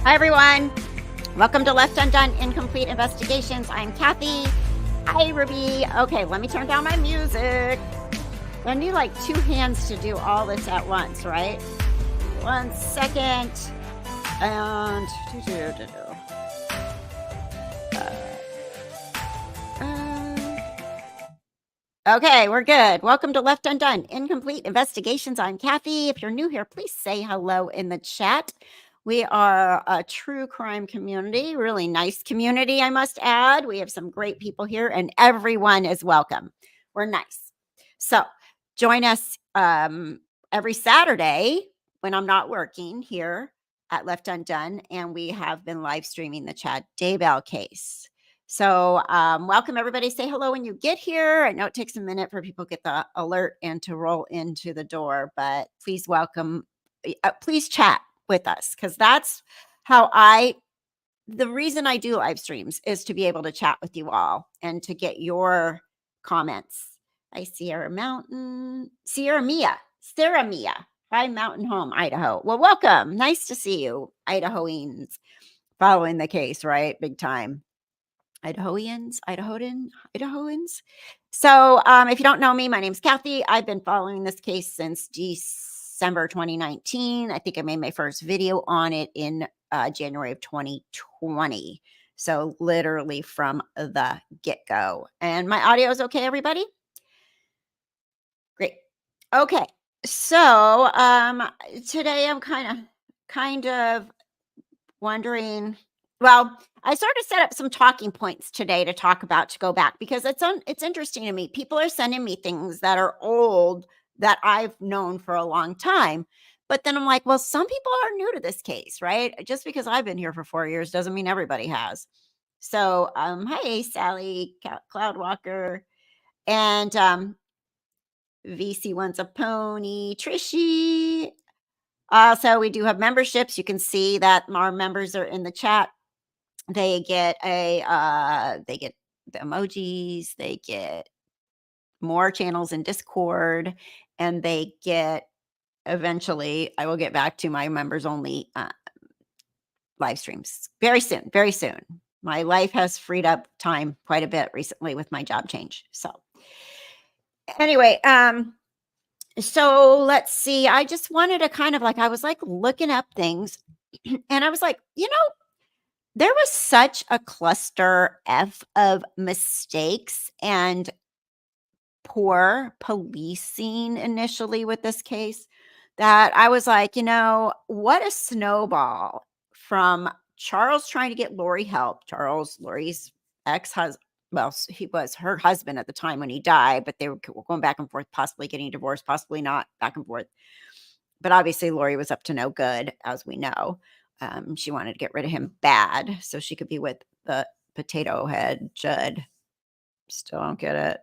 Hi, everyone. Welcome to Left Undone Incomplete Investigations. I'm Kathy. Hi, Ruby. Okay, let me turn down my music. I need like two hands to do all this at once, right? 1 second. And okay, we're good. Welcome to Left Undone Incomplete Investigations. I'm Kathy. If you're new here, please say hello in the chat. We are a true crime community, really nice community, I must add. We have some great people here, and everyone is welcome. We're nice. So join us every Saturday when I'm not working here at Left Undone, and we have been live streaming the Chad Daybell case. So welcome, everybody. Say hello when you get here. I know it takes a minute for people to get the alert and to roll into the door, but please welcome, please chat with us, because that's how the reason I do live streams is to be able to chat with you all and to get your comments. I Sierra Mia. Hi, Mountain Home, Idaho. Well, welcome. Nice to see you, Idahoans, following the case, right? Big time. Idahoans. So if you don't know me, my name's Kathy. I've been following this case since December 2019. I think I made my first video on it in January of 2020. So literally from the get-go. And my audio is okay, everybody? Great. Okay. So today I'm kind of wondering, well, I sort of set up some talking points today to talk about, to go back, because it's interesting to me. People are sending me things that are old that I've known for a long time. But then I'm like, well, some people are new to this case, right? Just because I've been here for 4 years doesn't mean everybody has. So, hi, Sally Cloudwalker, and VC wants a pony, Trishy. So we do have memberships. You can see that our members are in the chat. They get they get the emojis, they get more channels in Discord, and they get, eventually I will get back to my members only live streams very soon, very soon. My life has freed up time quite a bit recently with my job change. So anyway, so let's see. I just wanted to kind of I was like looking up things and I was like, there was such a cluster F of mistakes and poor policing initially with this case that I was like, what a snowball from Charles trying to get Lori help. Lori's ex-husband, well, he was her husband at the time when he died, but they were going back and forth, possibly getting divorced, possibly not, back and forth. But obviously Lori was up to no good, as we know. She wanted to get rid of him bad so she could be with the potato head Judd. Still don't get it.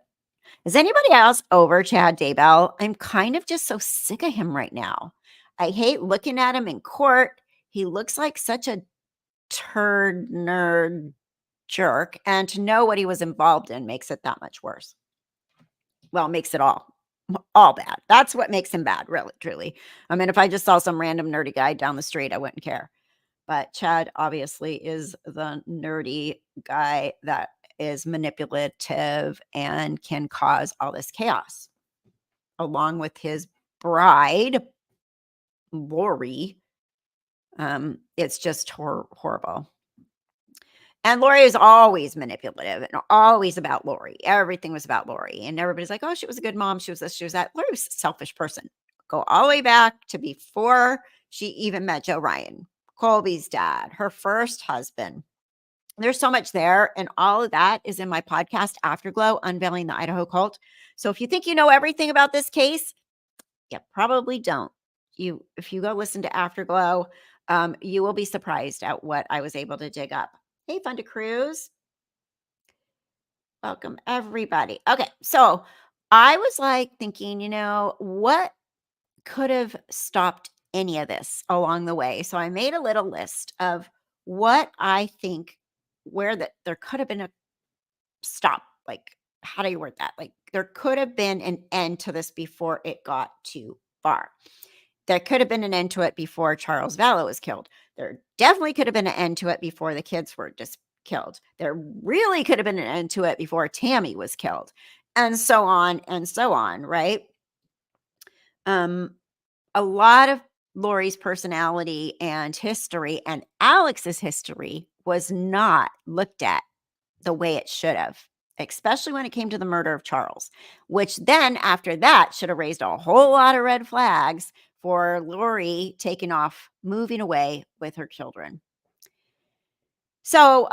Is anybody else over Chad Daybell? I'm kind of just so sick of him right now. I hate looking at him in court. He looks like such a turd nerd jerk, and to know what he was involved in makes it that much worse. Well, it makes it all bad. That's what makes him bad, really, truly. I mean, if I just saw some random nerdy guy down the street, I wouldn't care. But Chad obviously is the nerdy guy that is manipulative and can cause all this chaos, along with his bride, Lori. It's just horrible. And Lori is always manipulative and always about Lori. Everything was about Lori. And everybody's like, oh, she was a good mom. She was this, she was that. Lori was a selfish person. Go all the way back to before she even met Joe Ryan, Colby's dad, her first husband. There's so much there. And all of that is in my podcast, Afterglow, Unveiling the Idaho Cult. So if you think you know everything about this case, you probably don't. If you go listen to Afterglow, you will be surprised at what I was able to dig up. Hey, Fun to Cruise. Welcome, everybody. Okay, so I was like thinking, what could have stopped any of this along the way? So I made a little list of what I think there could have been a stop. Like, how do you word that? Like, there could have been an end to this before it got too far. There could have been an end to it before Charles Vallow was killed. There definitely could have been an end to it before the kids were just killed. There really could have been an end to it before Tammy was killed, and so on, right? Um, a lot of Lori's personality and history and Alex's history was not looked at the way it should have, especially when it came to the murder of Charles, which then after that should have raised a whole lot of red flags for Lori taking off, moving away with her children. So,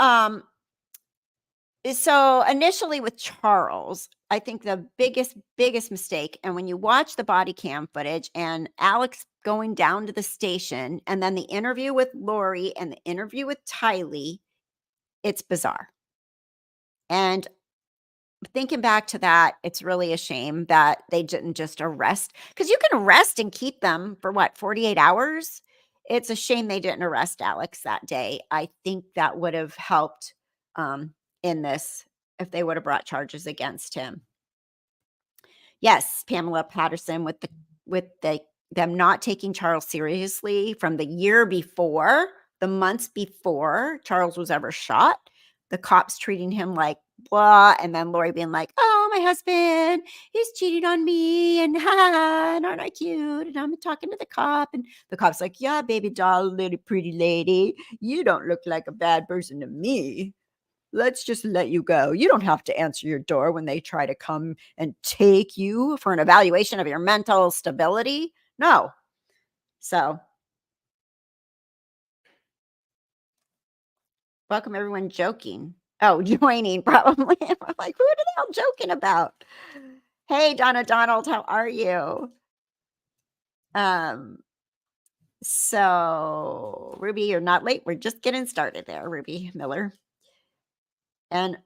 so initially with Charles, I think the biggest mistake, and when you watch the body cam footage and Alex going down to the station and then the interview with Lori and the interview with Tylee, it's bizarre. And thinking back to that, it's really a shame that they didn't just arrest, because you can arrest and keep them for what, 48 hours? It's a shame they didn't arrest Alex that day. I think that would have helped in this if they would have brought charges against him. Yes, Pamela Patterson with them not taking Charles seriously from the year before, the months before Charles was ever shot. The cops treating him like blah, and then Lori being like, "Oh, my husband, he's cheating on me, and ha, and aren't I cute?" And I'm talking to the cop, and the cop's like, "Yeah, baby doll, little pretty lady, you don't look like a bad person to me. Let's just let you go. You don't have to answer your door when they try to come and take you for an evaluation of your mental stability." No. So, welcome everyone joking. Oh, joining probably. I'm like, who are the hell joking about? Hey, Donna Donald, how are you? Um, so Ruby, you're not late. We're just getting started there, Ruby Miller. And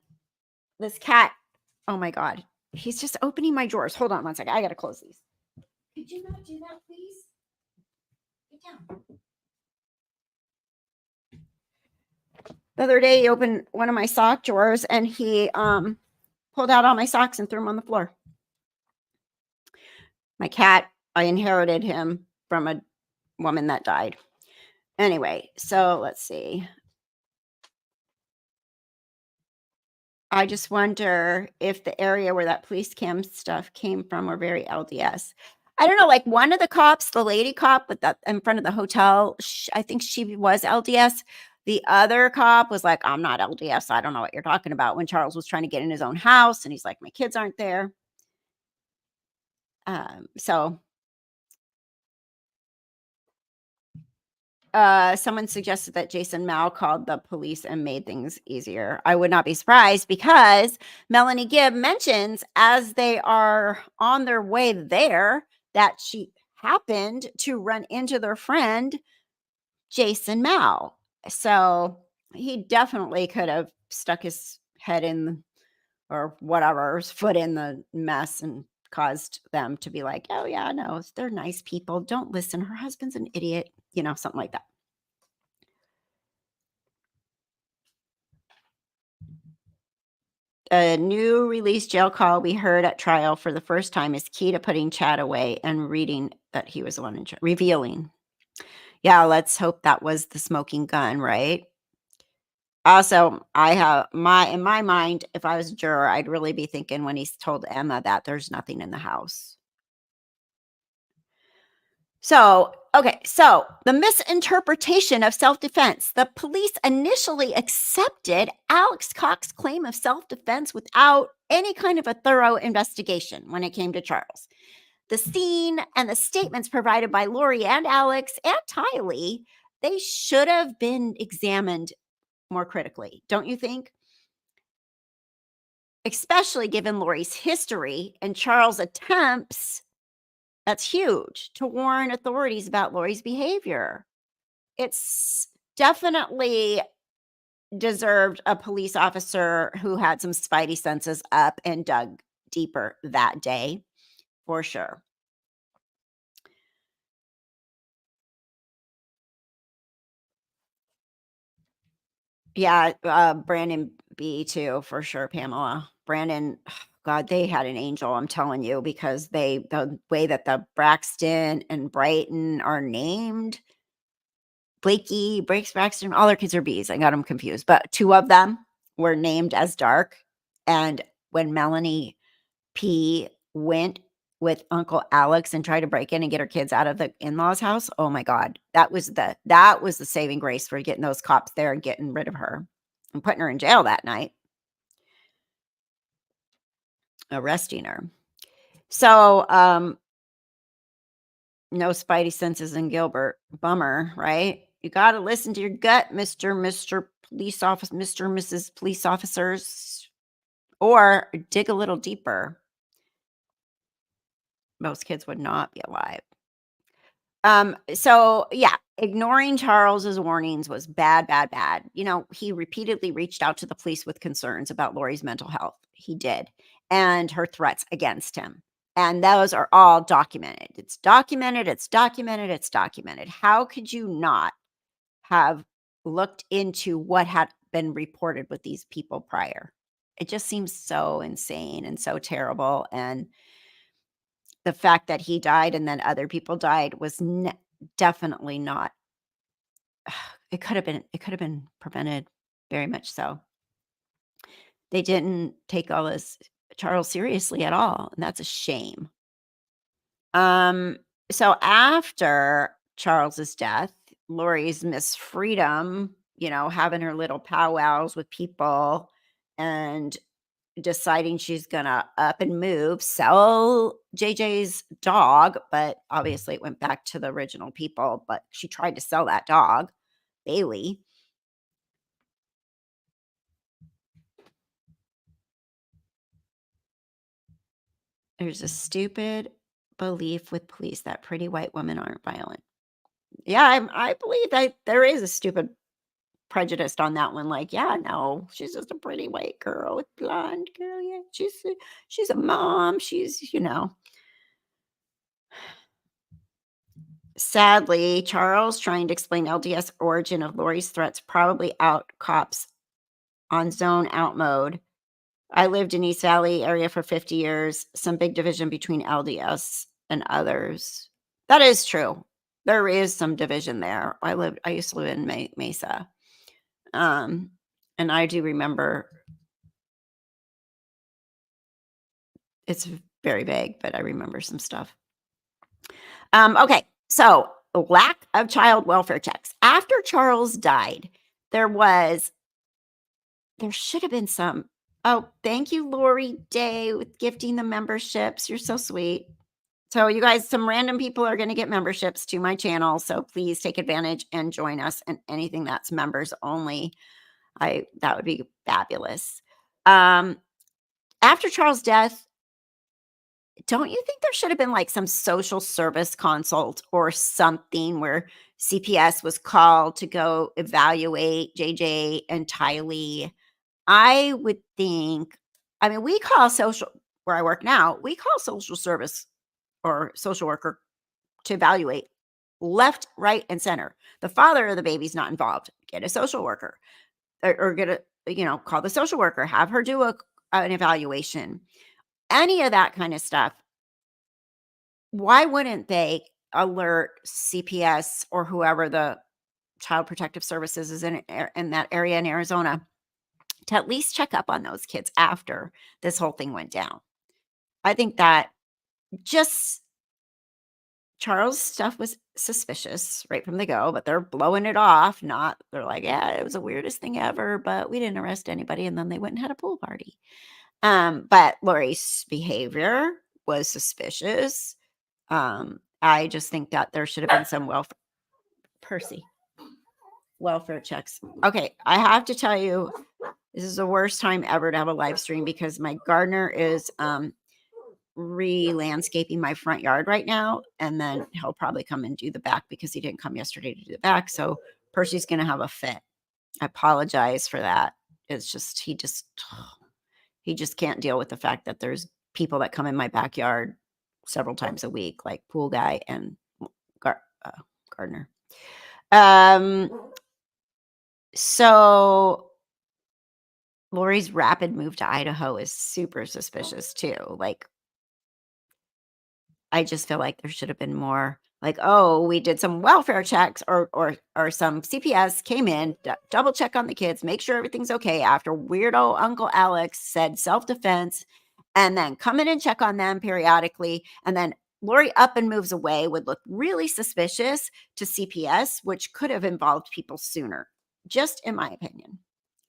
this cat, oh my God, he's just opening my drawers. Hold on one second. I gotta close these. Could you not do that, please? Get down. The other day, he opened one of my sock drawers and he pulled out all my socks and threw them on the floor. My cat, I inherited him from a woman that died. Anyway, so let's see. I just wonder if the area where that police cam stuff came from were very LDS. I don't know, like one of the cops, the lady cop with that in front of the hotel, I think she was LDS. The other cop was like, "I'm not LDS. I don't know what you're talking about." When Charles was trying to get in his own house, and he's like, "My kids aren't there." So someone suggested that Jason Mao called the police and made things easier. I would not be surprised, because Melanie Gibb mentions as they are on their way there that she happened to run into their friend Jason Mao. So he definitely could have stuck his head in, or whatever, his foot in the mess and caused them to be like, "Oh yeah, no, they're nice people. Don't listen. Her husband's an idiot," something like that. A new release jail call we heard at trial for the first time is key to putting Chad away and reading that he was the one revealing. Yeah, let's hope that was the smoking gun, right? Also, I have in my mind, if I was a juror, I'd really be thinking when he's told Emma that there's nothing in the house. So, okay, so the misinterpretation of self-defense. The police initially accepted Alex Cox's claim of self-defense without any kind of a thorough investigation when it came to Charles. The scene and the statements provided by Lori and Alex and Tylee, they should have been examined more critically, don't you think? Especially given Lori's history and Charles' attempts, that's huge, to warn authorities about Lori's behavior. It's definitely deserved a police officer who had some spidey senses up and dug deeper that day, for sure. Yeah, Brandon B too, for sure, Pamela. Brandon, God, they had an angel, I'm telling you, because the way that the Braxton and Brighton are named, Blakey, Breaks Braxton, all their kids are B's. I got them confused, but 2 of them were named as Dark. And when Melanie P went with Uncle Alex and tried to break in and get her kids out of the in-laws house, oh my God, that was the saving grace for getting those cops there and getting rid of her and putting her in jail that night, arresting her. So, no spidey senses in Gilbert. Bummer, right? You got to listen to your gut, Mr. Police Officer, Mr. and Mrs. Police Officers, or dig a little deeper. Most kids would not be alive. So yeah, ignoring Charles's warnings was bad, bad, bad. You know, he repeatedly reached out to the police with concerns about Lori's mental health. He did, and her threats against him. And those are all documented. It's documented, it's documented, it's documented. How could you not have looked into what had been reported with these people prior? It just seems so insane and so terrible. And the fact that he died and then other people died was definitely not. It could have been prevented, very much so. They didn't take all this Charles seriously at all, and that's a shame. Um, so after Charles's death, Lori's Miss Freedom, having her little powwows with people and deciding she's gonna up and move, sell JJ's dog, but obviously it went back to the original people, but she tried to sell that dog, Bailey. There's a stupid belief with police that pretty white women aren't violent. Yeah, I believe that there is a stupid prejudice on that one. Like, yeah, no, she's just a pretty white girl with blonde girl. Yeah, she's a mom. She's. Sadly, Charles trying to explain LDS origin of Lori's threats probably out cops on zone out mode. I lived in East Valley area for 50 years. Some big division between LDS and others. That is true. There is some division there. I used to live in Mesa. And I do remember it's very vague, but I remember some stuff. Okay. So lack of child welfare checks. After Charles died, there should have been some. Oh, thank you, Lori Day, with gifting the memberships. You're so sweet. So you guys, some random people are going to get memberships to my channel. So please take advantage and join us in anything that's members only. That would be fabulous. After Charles' death, don't you think there should have been like some social service consult or something where CPS was called to go evaluate JJ and Tylee? I would think, I mean, where I work now, we call social service or social worker to evaluate left, right, and center. The father of the baby's not involved. Get a social worker or call the social worker, have her do an evaluation, any of that kind of stuff. Why wouldn't they alert CPS or whoever the Child Protective Services is in that area in Arizona to at least check up on those kids after this whole thing went down? I think that just Charles' stuff was suspicious right from the go, but they're blowing it off. They're like, yeah, it was the weirdest thing ever, but we didn't arrest anybody. And then they went and had a pool party. But Lori's behavior was suspicious. I just think that there should have been some welfare checks. Okay, I have to tell you, this is the worst time ever to have a live stream because my gardener is re-landscaping my front yard right now, and then he'll probably come and do the back because he didn't come yesterday to do the back. So Percy's gonna have a fit. I apologize for that. It's just he just can't deal with the fact that there's people that come in my backyard several times a week, like pool guy and gardener. So Lori's rapid move to Idaho is super suspicious too. Like, I just feel like there should have been more Like, oh, we did some welfare checks or some CPS came in, double check on the kids, make sure everything's okay after weirdo Uncle Alex said self-defense, and then come in and check on them periodically. And then Lori up and moves away would look really suspicious to CPS, which could have involved people sooner, just in my opinion.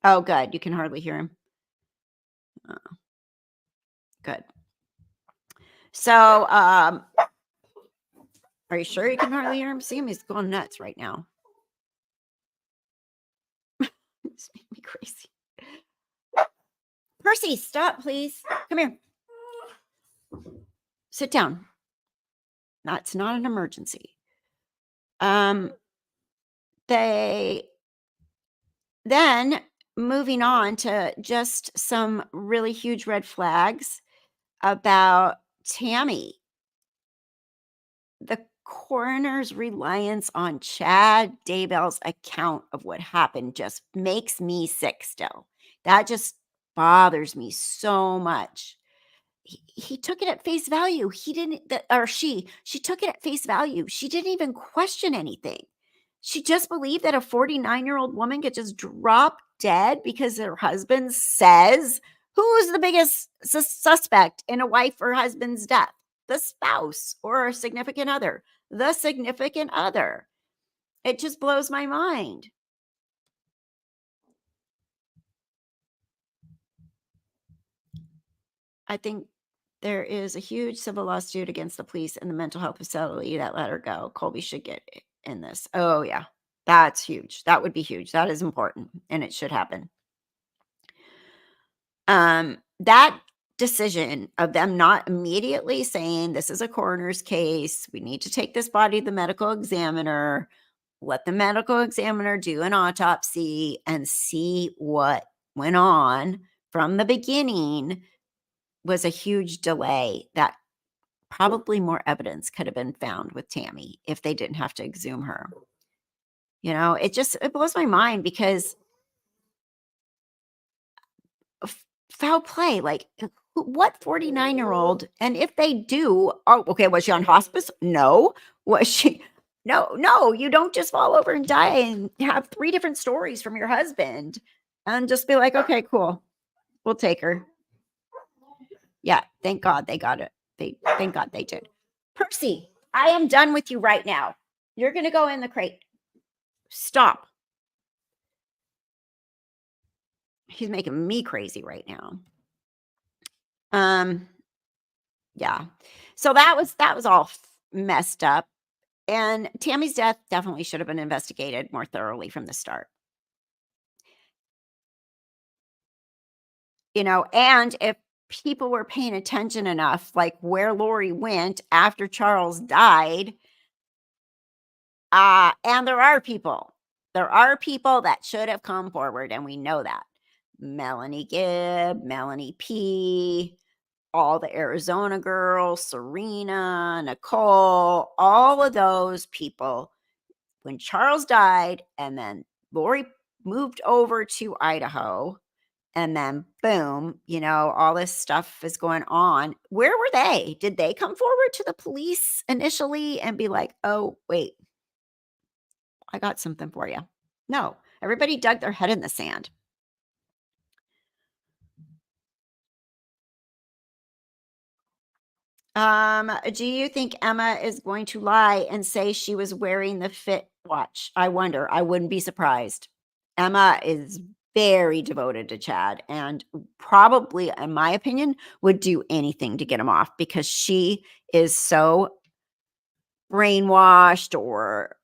Oh, good. You can hardly hear him. Oh, good. So, are you sure you can hardly hear him? See him? He's going nuts right now. It's making me crazy. Percy, stop, please. Come here. Sit down. That's not an emergency. They then moving on to just some really huge red flags about Tammy. The coroner's reliance on Chad Daybell's account of what happened just makes me sick still. That just bothers me so much. He took it at face value. He didn't, or she took it at face value. She didn't even question anything. She just believed that a 49-year-old woman could just drop dead because her husband says, who's the biggest suspect in a wife or husband's death? The spouse or a significant other. The significant other. It just blows my mind. I think there is a huge civil lawsuit against the police and the mental health facility that let her go. Colby should get in this. Oh, yeah. That's huge. That would be huge. That is important, and it should happen. That decision of them not immediately saying, this is a coroner's case, we need to take this body to the medical examiner, let the medical examiner do an autopsy and see what went on from the beginning, was a huge delay that probably more evidence could have been found with Tammy if they didn't have to exhume her. It blows my mind because foul play, like what 49-year-old, and if they do, oh, okay, was she on hospice? No. Was she? No, you don't just fall over and die and have 3 different stories from your husband and just be like, okay, cool, we'll take her. Yeah, thank God they got it. Thank God they did. Percy, I am done with you right now. You're going to go in the crate. Stop. He's making me crazy right now. Yeah. So that was all messed up. And Tammy's death definitely should have been investigated more thoroughly from the start. And if people were paying attention enough, like where Lori went after Charles died, and there are people that should have come forward, and we know that. Melanie Gibb, Melanie P, all the Arizona girls, Serena, Nicole, all of those people, when Charles died and then Lori moved over to Idaho, and then boom, all this stuff is going on. Where were they? Did they come forward to the police initially and be like, oh, wait, I got something for you? No, everybody dug their head in the sand. Do you think Emma is going to lie and say she was wearing the fit watch? I wonder. I wouldn't be surprised. Emma is very devoted to Chad and probably, in my opinion, would do anything to get him off because she is so brainwashed or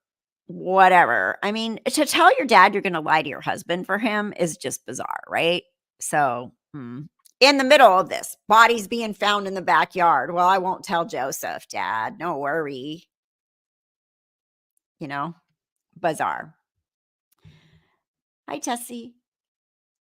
whatever. I mean, to tell your dad you're going to lie to your husband for him is just bizarre, right? So, in the middle of this, bodies being found in the backyard. Well, I won't tell Joseph, Dad. No worry. Bizarre. Hi, Tessie.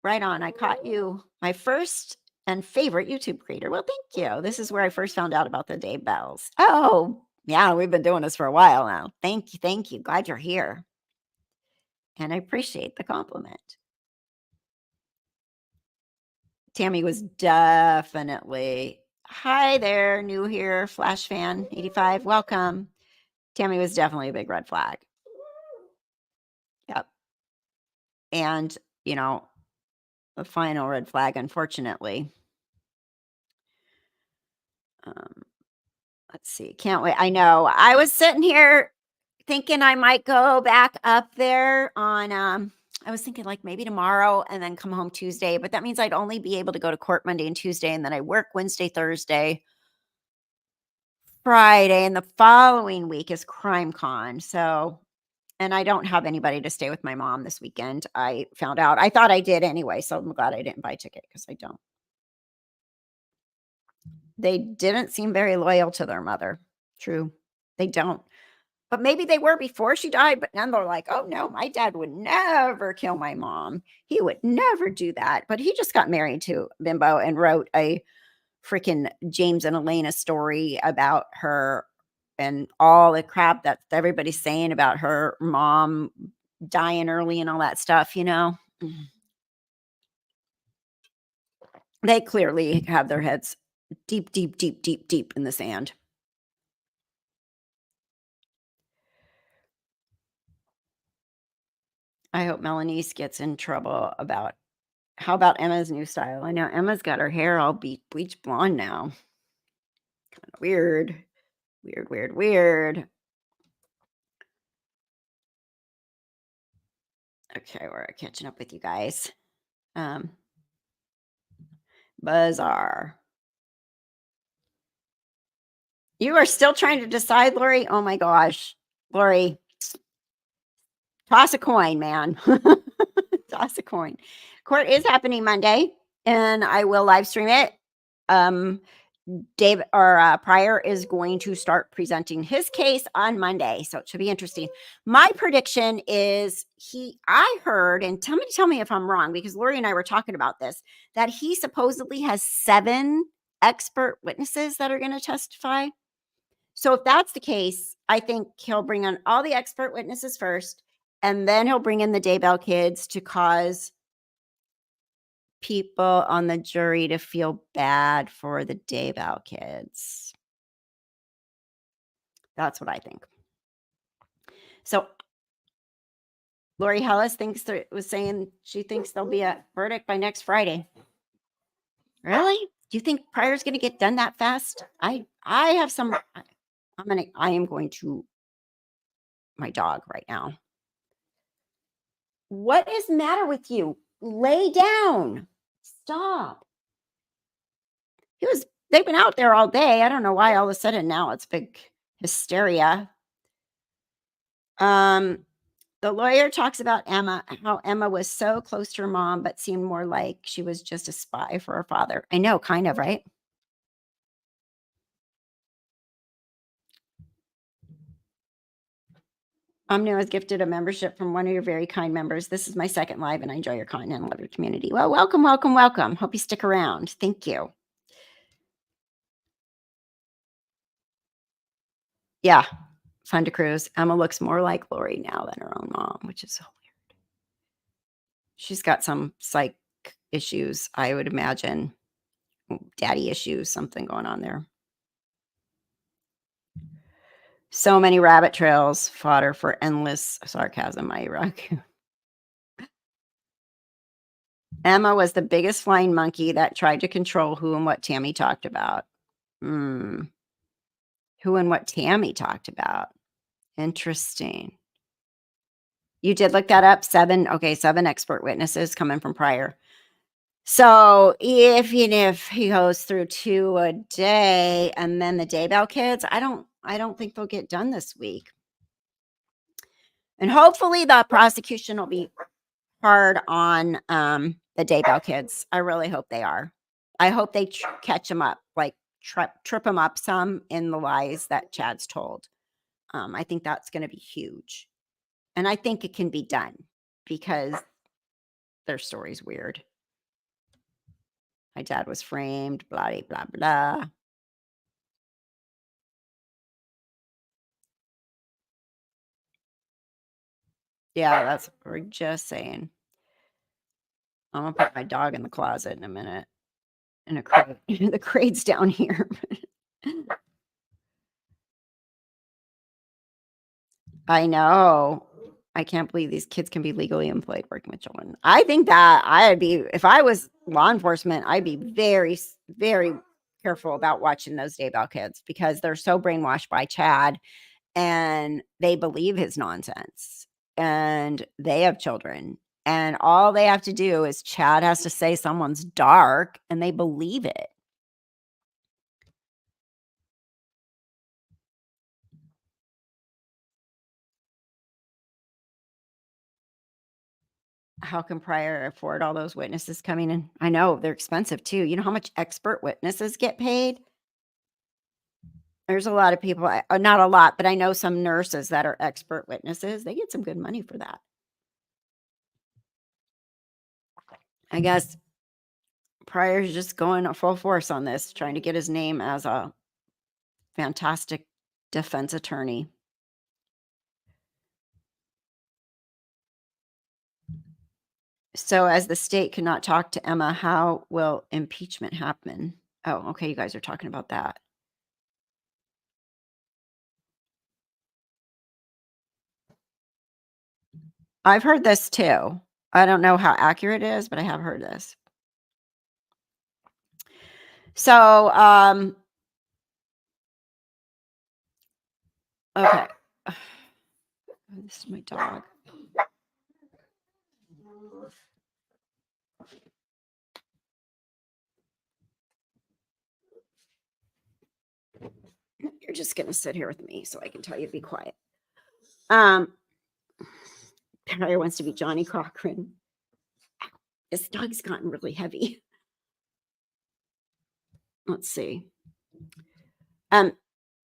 Right on. I caught you. My first and favorite YouTube creator. Well, thank you. This is where I first found out about the Daybells. Oh, yeah, we've been doing this for a while now. Thank you. Thank you. Glad you're here. And I appreciate the compliment. Tammy was definitely, hi there, new here, Flash Fan 85, welcome. Tammy was definitely a big red flag. Yep. And, you know, the final red flag, unfortunately. Um, let's see. Can't wait. I know. I was sitting here thinking I might go back up there on I was thinking like maybe tomorrow and then come home Tuesday, but that means I'd only be able to go to court Monday and Tuesday, and then I work Wednesday, Thursday, Friday, and the following week is Crime Con. So, and I don't have anybody to stay with my mom this weekend. I found out. I thought I did anyway, so I'm glad I didn't buy a ticket because I don't. They didn't seem very loyal to their mother. True. They don't. But maybe they were before she died, but now they're like, "Oh, no, my dad would never kill my mom. He would never do that." But he just got married to Bimbo and wrote a freaking James and Elena story about her and all the crap that everybody's saying about her mom dying early and all that stuff, you know? Mhm. They clearly have their heads deep, deep, deep, deep, deep in the sand. I hope Melanice gets in trouble about how about Emma's new style? I know Emma's got her hair all bleach blonde now. Kinda weird. Weird, weird, weird. Okay, we're catching up with you guys. Um, Bizarre. You are still trying to decide, Lori? Oh my gosh. Lori, toss a coin, man. Toss a coin. Court is happening Monday, and I will live stream it. Um, Dave or Pryor is going to start presenting his case on Monday, so it should be interesting. My prediction is I heard, and tell me if I'm wrong, because Lori and I were talking about this, that he supposedly has 7 expert witnesses that are going to testify. So if that's the case, I think he'll bring on all the expert witnesses first, and then he'll bring in the Daybell kids to cause people on the jury to feel bad for the Daybell kids. That's what I think. So Lori Hellis was saying she thinks there'll be a verdict by next Friday. Really? Do you think Pryor's going to get done that fast? I have some. I am going to my dog right now. What is the matter with you? Lay down. Stop. They've been out there all day. I don't know why all of a sudden now it's big hysteria. The lawyer talks about Emma, how Emma was so close to her mom, but seemed more like she was just a spy for her father. I know, kind of, right? Omni was gifted a membership from one of your very kind members. This is my second live, and I enjoy your content and love your community. Well, welcome, welcome, welcome. Hope you stick around. Thank you. Yeah, fun to cruise. Emma looks more like Lori now than her own mom, which is so weird. She's got some psych issues, I would imagine. Daddy issues, something going on there. So many rabbit trails, fodder for endless sarcasm, my raccoon. Emma was the biggest flying monkey that tried to control who and what Tammy talked about. Who and what Tammy talked about. Interesting. You did look that up? 7 expert witnesses coming from Pryor. So even if he goes through 2 a day and then the Daybell kids, I don't think they'll get done this week. And hopefully the prosecution will be hard on the Daybell kids. I really hope they are. I hope they catch them up, like trip them up some in the lies that Chad's told. I think that's going to be huge. And I think it can be done because their story's weird. My dad was framed, blah, blah, blah. Yeah, that's what we're just saying. I'm going to put my dog in the closet in a minute. In a crate. The crate's down here. I know. I can't believe these kids can be legally employed working with children. I think that I'd be, if I was law enforcement, I'd be very careful about watching those Daybell kids because they're so brainwashed by Chad and they believe his nonsense and they have children. And all they have to do is Chad has to say someone's dark and they believe it. How can Pryor afford all those witnesses coming in? I know they're expensive too. You know how much expert witnesses get paid? There's a lot of people, not a lot, but I know some nurses that are expert witnesses. They get some good money for that. I guess Pryor's just going a full force on this, trying to get his name as a fantastic defense attorney. So, as the state cannot talk to Emma, how will impeachment happen? Oh, okay. You guys are talking about that. I've heard this too. I don't know how accurate it is, but I have heard this. So, okay. This is my dog. You're just gonna sit here with me so I can tell you to be quiet. Harry wants to be Johnny Cochran. This dog's gotten really heavy. Let's see.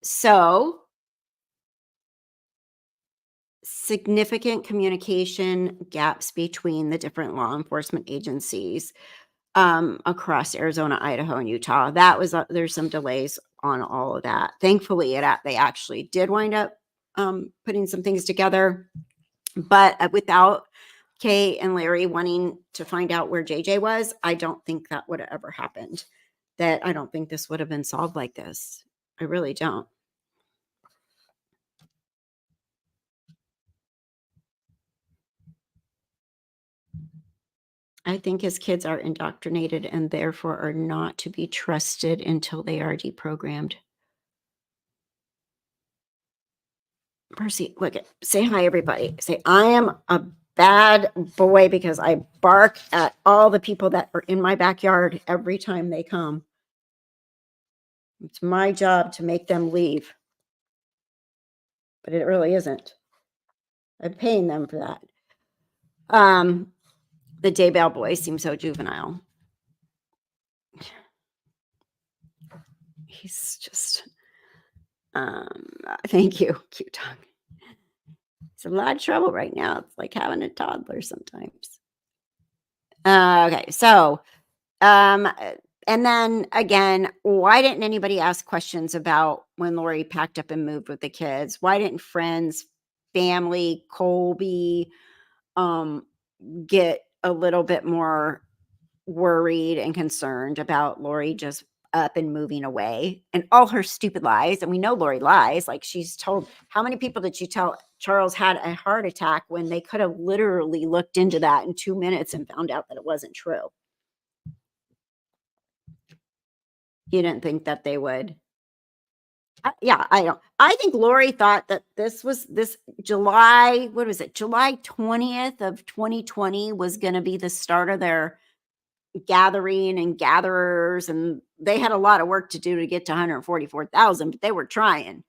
So significant communication gaps between the different law enforcement agencies across Arizona, Idaho, and Utah. That was there's some delays on all of that. Thankfully, they actually did wind up putting some things together, but without Kay and Larry wanting to find out where JJ was, I don't think that would have ever happened. I don't think this would have been solved like this. I really don't. I think his kids are indoctrinated and therefore are not to be trusted until they are deprogrammed. Percy, look at, say hi, everybody. Say, I am a bad boy because I bark at all the people that are in my backyard every time they come. It's my job to make them leave. But it really isn't. I'm paying them for that. The Daybell boys seem so juvenile. He's just thank you, cute dog. He's in a lot of trouble right now. It's like having a toddler sometimes. Okay, so and then again, why didn't anybody ask questions about when Lori packed up and moved with the kids? Why didn't friends, family, Colby get a little bit more worried and concerned about Lori just up and moving away and all her stupid lies? And we know Lori lies. Like, she's told, how many people did she tell Charles had a heart attack when they could have literally looked into that in 2 minutes and found out that it wasn't true? You didn't think that they would. Yeah, I don't. I think Lori thought that this July, what was it? July 20th of 2020 was going to be the start of their gathering and gatherers, and they had a lot of work to do to get to 144,000, but they were trying.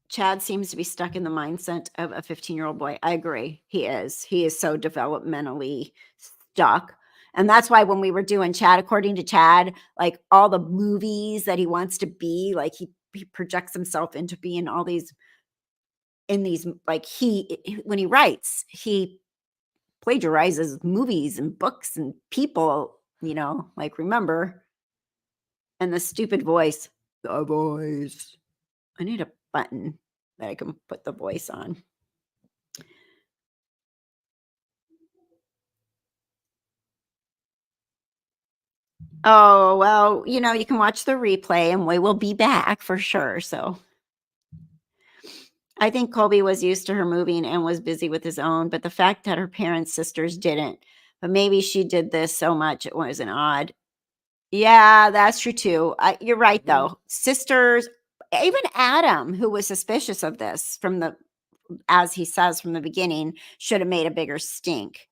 Chad seems to be stuck in the mindset of a 15-year-old boy. I agree. He is. He is so developmentally stuck. And that's why when we were doing Chad, according to Chad, like all the movies that he wants to be, like he projects himself into being all these in these, like when he writes, he plagiarizes movies and books and people, like, remember, and the stupid voice, the voice. I need a button that I can put the voice on. Oh, well, you can watch the replay and we will be back for sure. So I think Colby was used to her moving and was busy with his own, but the fact that her parents' sisters didn't, but maybe she did this so much it wasn't odd. Yeah, that's true too. You're right, though. Sisters, even Adam, who was suspicious of this as he says from the beginning, should have made a bigger stink,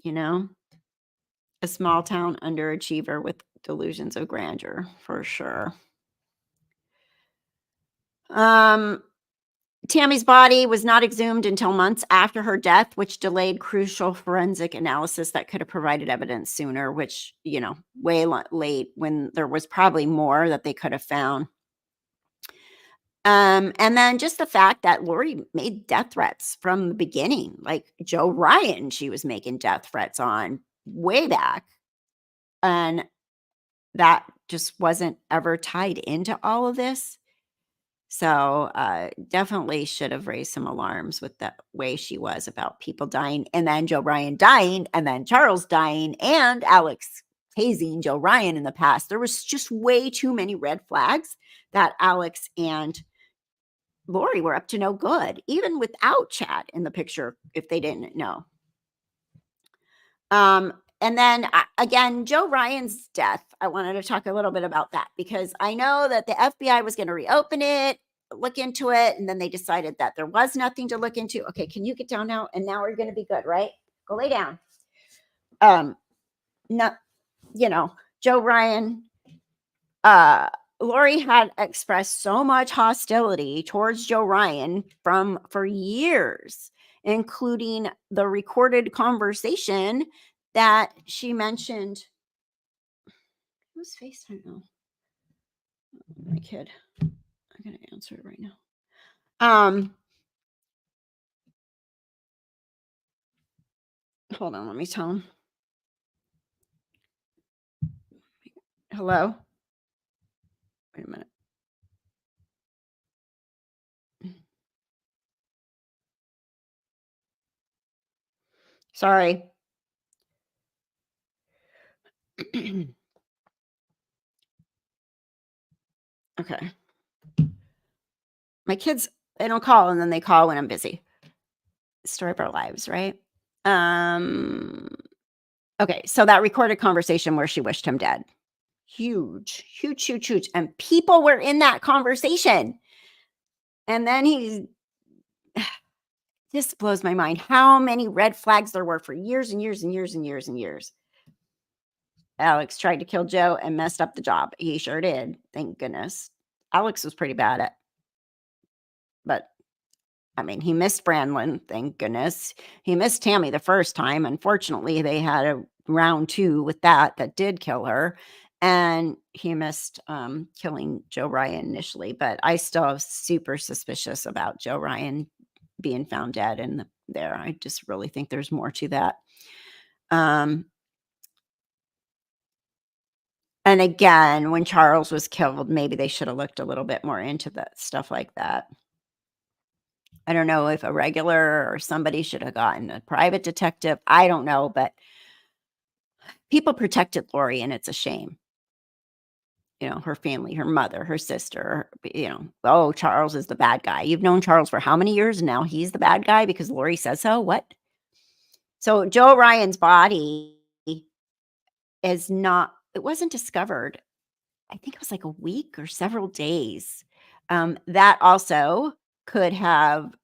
you know? A small town underachiever with delusions of grandeur, for sure. Um, Tammy's body was not exhumed until months after her death, which delayed crucial forensic analysis that could have provided evidence sooner, which, way late when there was probably more that they could have found. And then just the fact that Lori made death threats from the beginning, like Joe Ryan, she was making death threats on way back. And that just wasn't ever tied into all of this. So, definitely should have raised some alarms with the way she was about people dying, and then Joe Ryan dying, and then Charles dying, and Alex hazing Joe Ryan in the past. There was just way too many red flags that Alex and Lori were up to no good, even without Chad in the picture, if they didn't know. And then again, Joe Ryan's death. I wanted to talk a little bit about that because I know that the FBI was going to reopen it, look into it, and then they decided that there was nothing to look into. Okay, can you get down now? And now we're going to be good, right? Go lay down. Not, Joe Ryan. Lori had expressed so much hostility towards Joe Ryan for years, including the recorded conversation that she mentioned. Whose face? I don't know. My kid. I'm gonna answer it right now. Hold on, let me tell him. Hello? Wait a minute. Sorry. Okay. My kids, they don't call and then they call when I'm busy. Story of our lives, right? Okay, so that recorded conversation where she wished him dead. Huge, huge, huge, huge. And people were in that conversation. And then this blows my mind how many red flags there were for years and years and years and years and years. Alex tried to kill Joe and messed up the job. He sure did. Thank goodness. Alex was pretty bad at, but I mean, he missed Brandlin. Thank goodness. He missed Tammy the first time. Unfortunately, they had a round two with that did kill her. And he missed killing Joe Ryan initially. But I still am super suspicious about Joe Ryan being found dead in there. I just really think there's more to that. And again, when Charles was killed, maybe they should have looked a little bit more into that stuff like that. I don't know if a regular or somebody should have gotten a private detective. I don't know, but people protected Lori, and it's a shame. Her family, her mother, her sister, oh, Charles is the bad guy. You've known Charles for how many years now? He's the bad guy because Lori says so. What? So Joe Ryan's body it wasn't discovered. I think it was like a week or several days. That also could have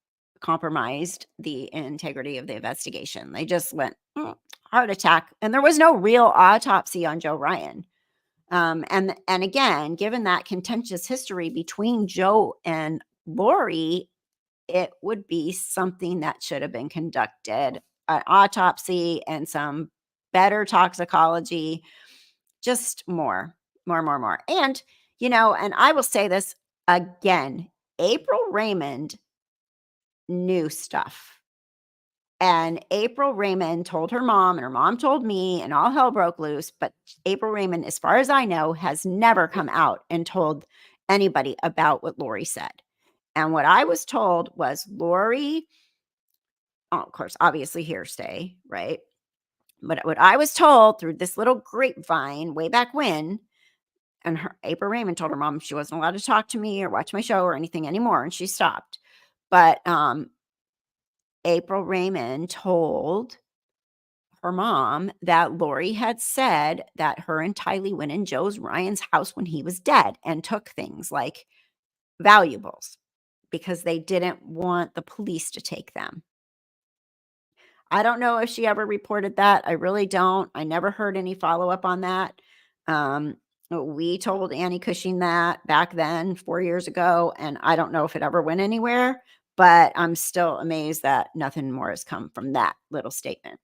compromised the integrity of the investigation. They just went, heart attack. And there was no real autopsy on Joe Ryan. And again, given that contentious history between Joe and Lori, it would be something that should have been conducted, an autopsy and some better toxicology, just more. And, and I will say this again, April Raymond knew stuff. And April Raymond told her mom, and her mom told me, and all hell broke loose. But April Raymond, as far as I know, has never come out and told anybody about what Lori said. And what I was told was Lori, of course, obviously hearsay, right? But what I was told through this little grapevine way back when, and April Raymond told her mom she wasn't allowed to talk to me or watch my show or anything anymore, and she stopped. But April Raymond told her mom that Lori had said that her and Tylee went in Ryan's house when he was dead and took things like valuables because they didn't want the police to take them. I don't know if she ever reported that. I really don't. I never heard any follow-up on that. We told Annie Cushing that back then 4 years ago, and I don't know if it ever went anywhere, but I'm still amazed that nothing more has come from that little statement,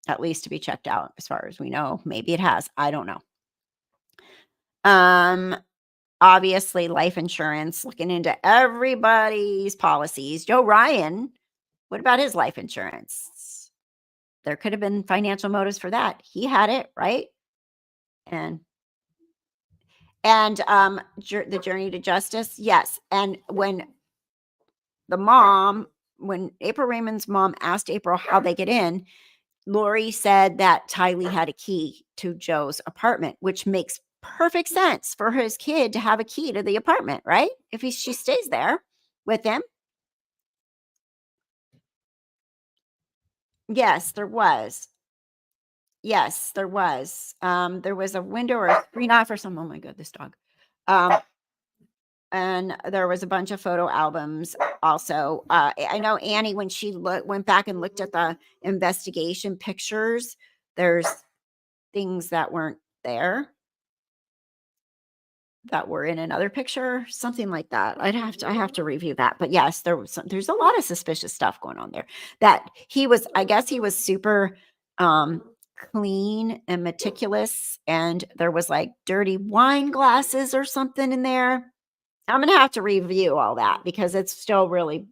at least to be checked out as far as we know. Maybe it has. I don't know. Obviously, life insurance, looking into everybody's policies. Joe Ryan, what about his life insurance? There could have been financial motives for that. He had it, right? And the journey to justice, yes. And when April Raymond's mom asked April how they get in, Lori said that Tylee had a key to Joe's apartment, which makes perfect sense for his kid to have a key to the apartment, right? If she stays there with him. Yes, there was. Yes, there was. There was a window or a screen off or something. Oh my God, this dog. And there was a bunch of photo albums also. I know Annie, when she went back and looked at the investigation pictures, there's things that weren't there that were in another picture, something like that. I have to review that. But yes, there's a lot of suspicious stuff going on there. That I guess he was super clean and meticulous, and there was like dirty wine glasses or something in there. I'm gonna have to review all that because it's still really,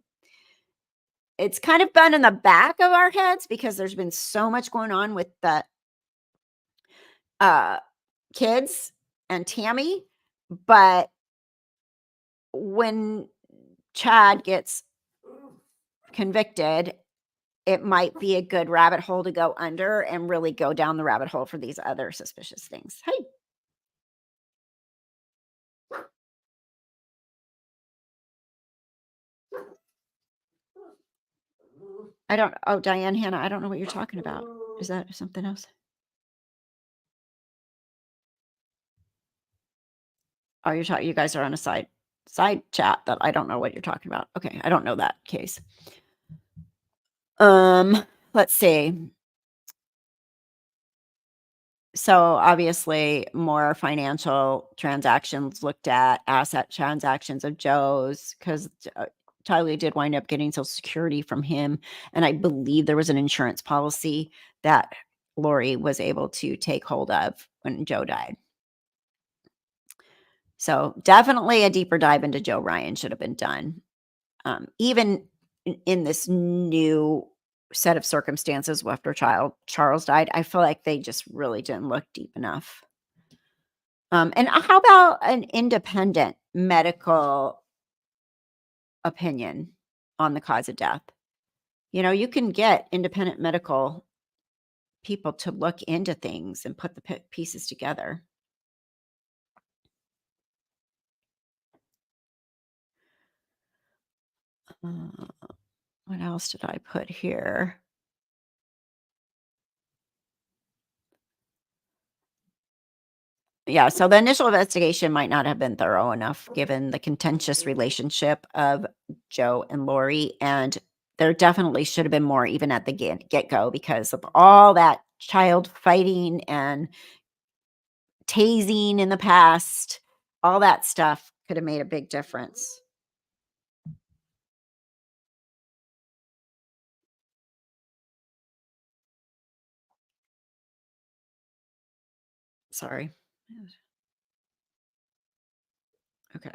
it's kind of been in the back of our heads because there's been so much going on with the kids and Tammy. But when Chad gets convicted, it might be a good rabbit hole to go under and really go down the rabbit hole for these other suspicious things. Hey. Diane Hannah, I don't know what you're talking about. Is that something else? Oh, you guys are on a side chat that I don't know what you're talking about. Okay, I don't know that case. Let's see. So obviously more financial transactions looked at, asset transactions of Joe's, because Tylee did wind up getting Social Security from him. And I believe there was an insurance policy that Lori was able to take hold of when Joe died. So definitely a deeper dive into Joe Ryan should have been done. Even in this new set of circumstances after Charles died, I feel like they just really didn't look deep enough. And how about an independent medical opinion on the cause of death? You can get independent medical people to look into things and put the pieces together. What else did I put here? Yeah, so the initial investigation might not have been thorough enough given the contentious relationship of Joe and Lori, and there definitely should have been more even at the get-go because of all that child fighting and tasing in the past. All that stuff could have made a big difference. Sorry. Okay.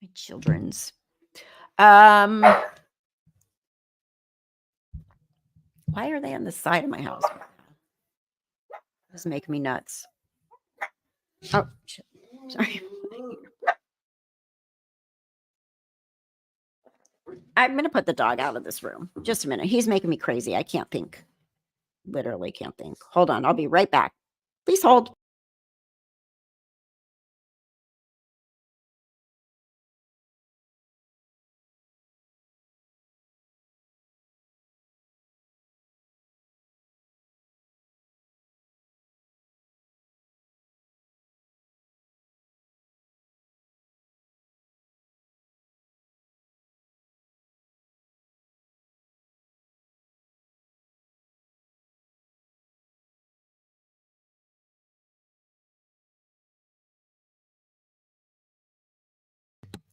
My children's. Why are they on the side of my house? This is making me nuts. Oh, shit. Sorry. I'm going to put the dog out of this room. Just a minute. He's making me crazy. I can't think. literally can't think. Hold on, I'll be right back. Please hold.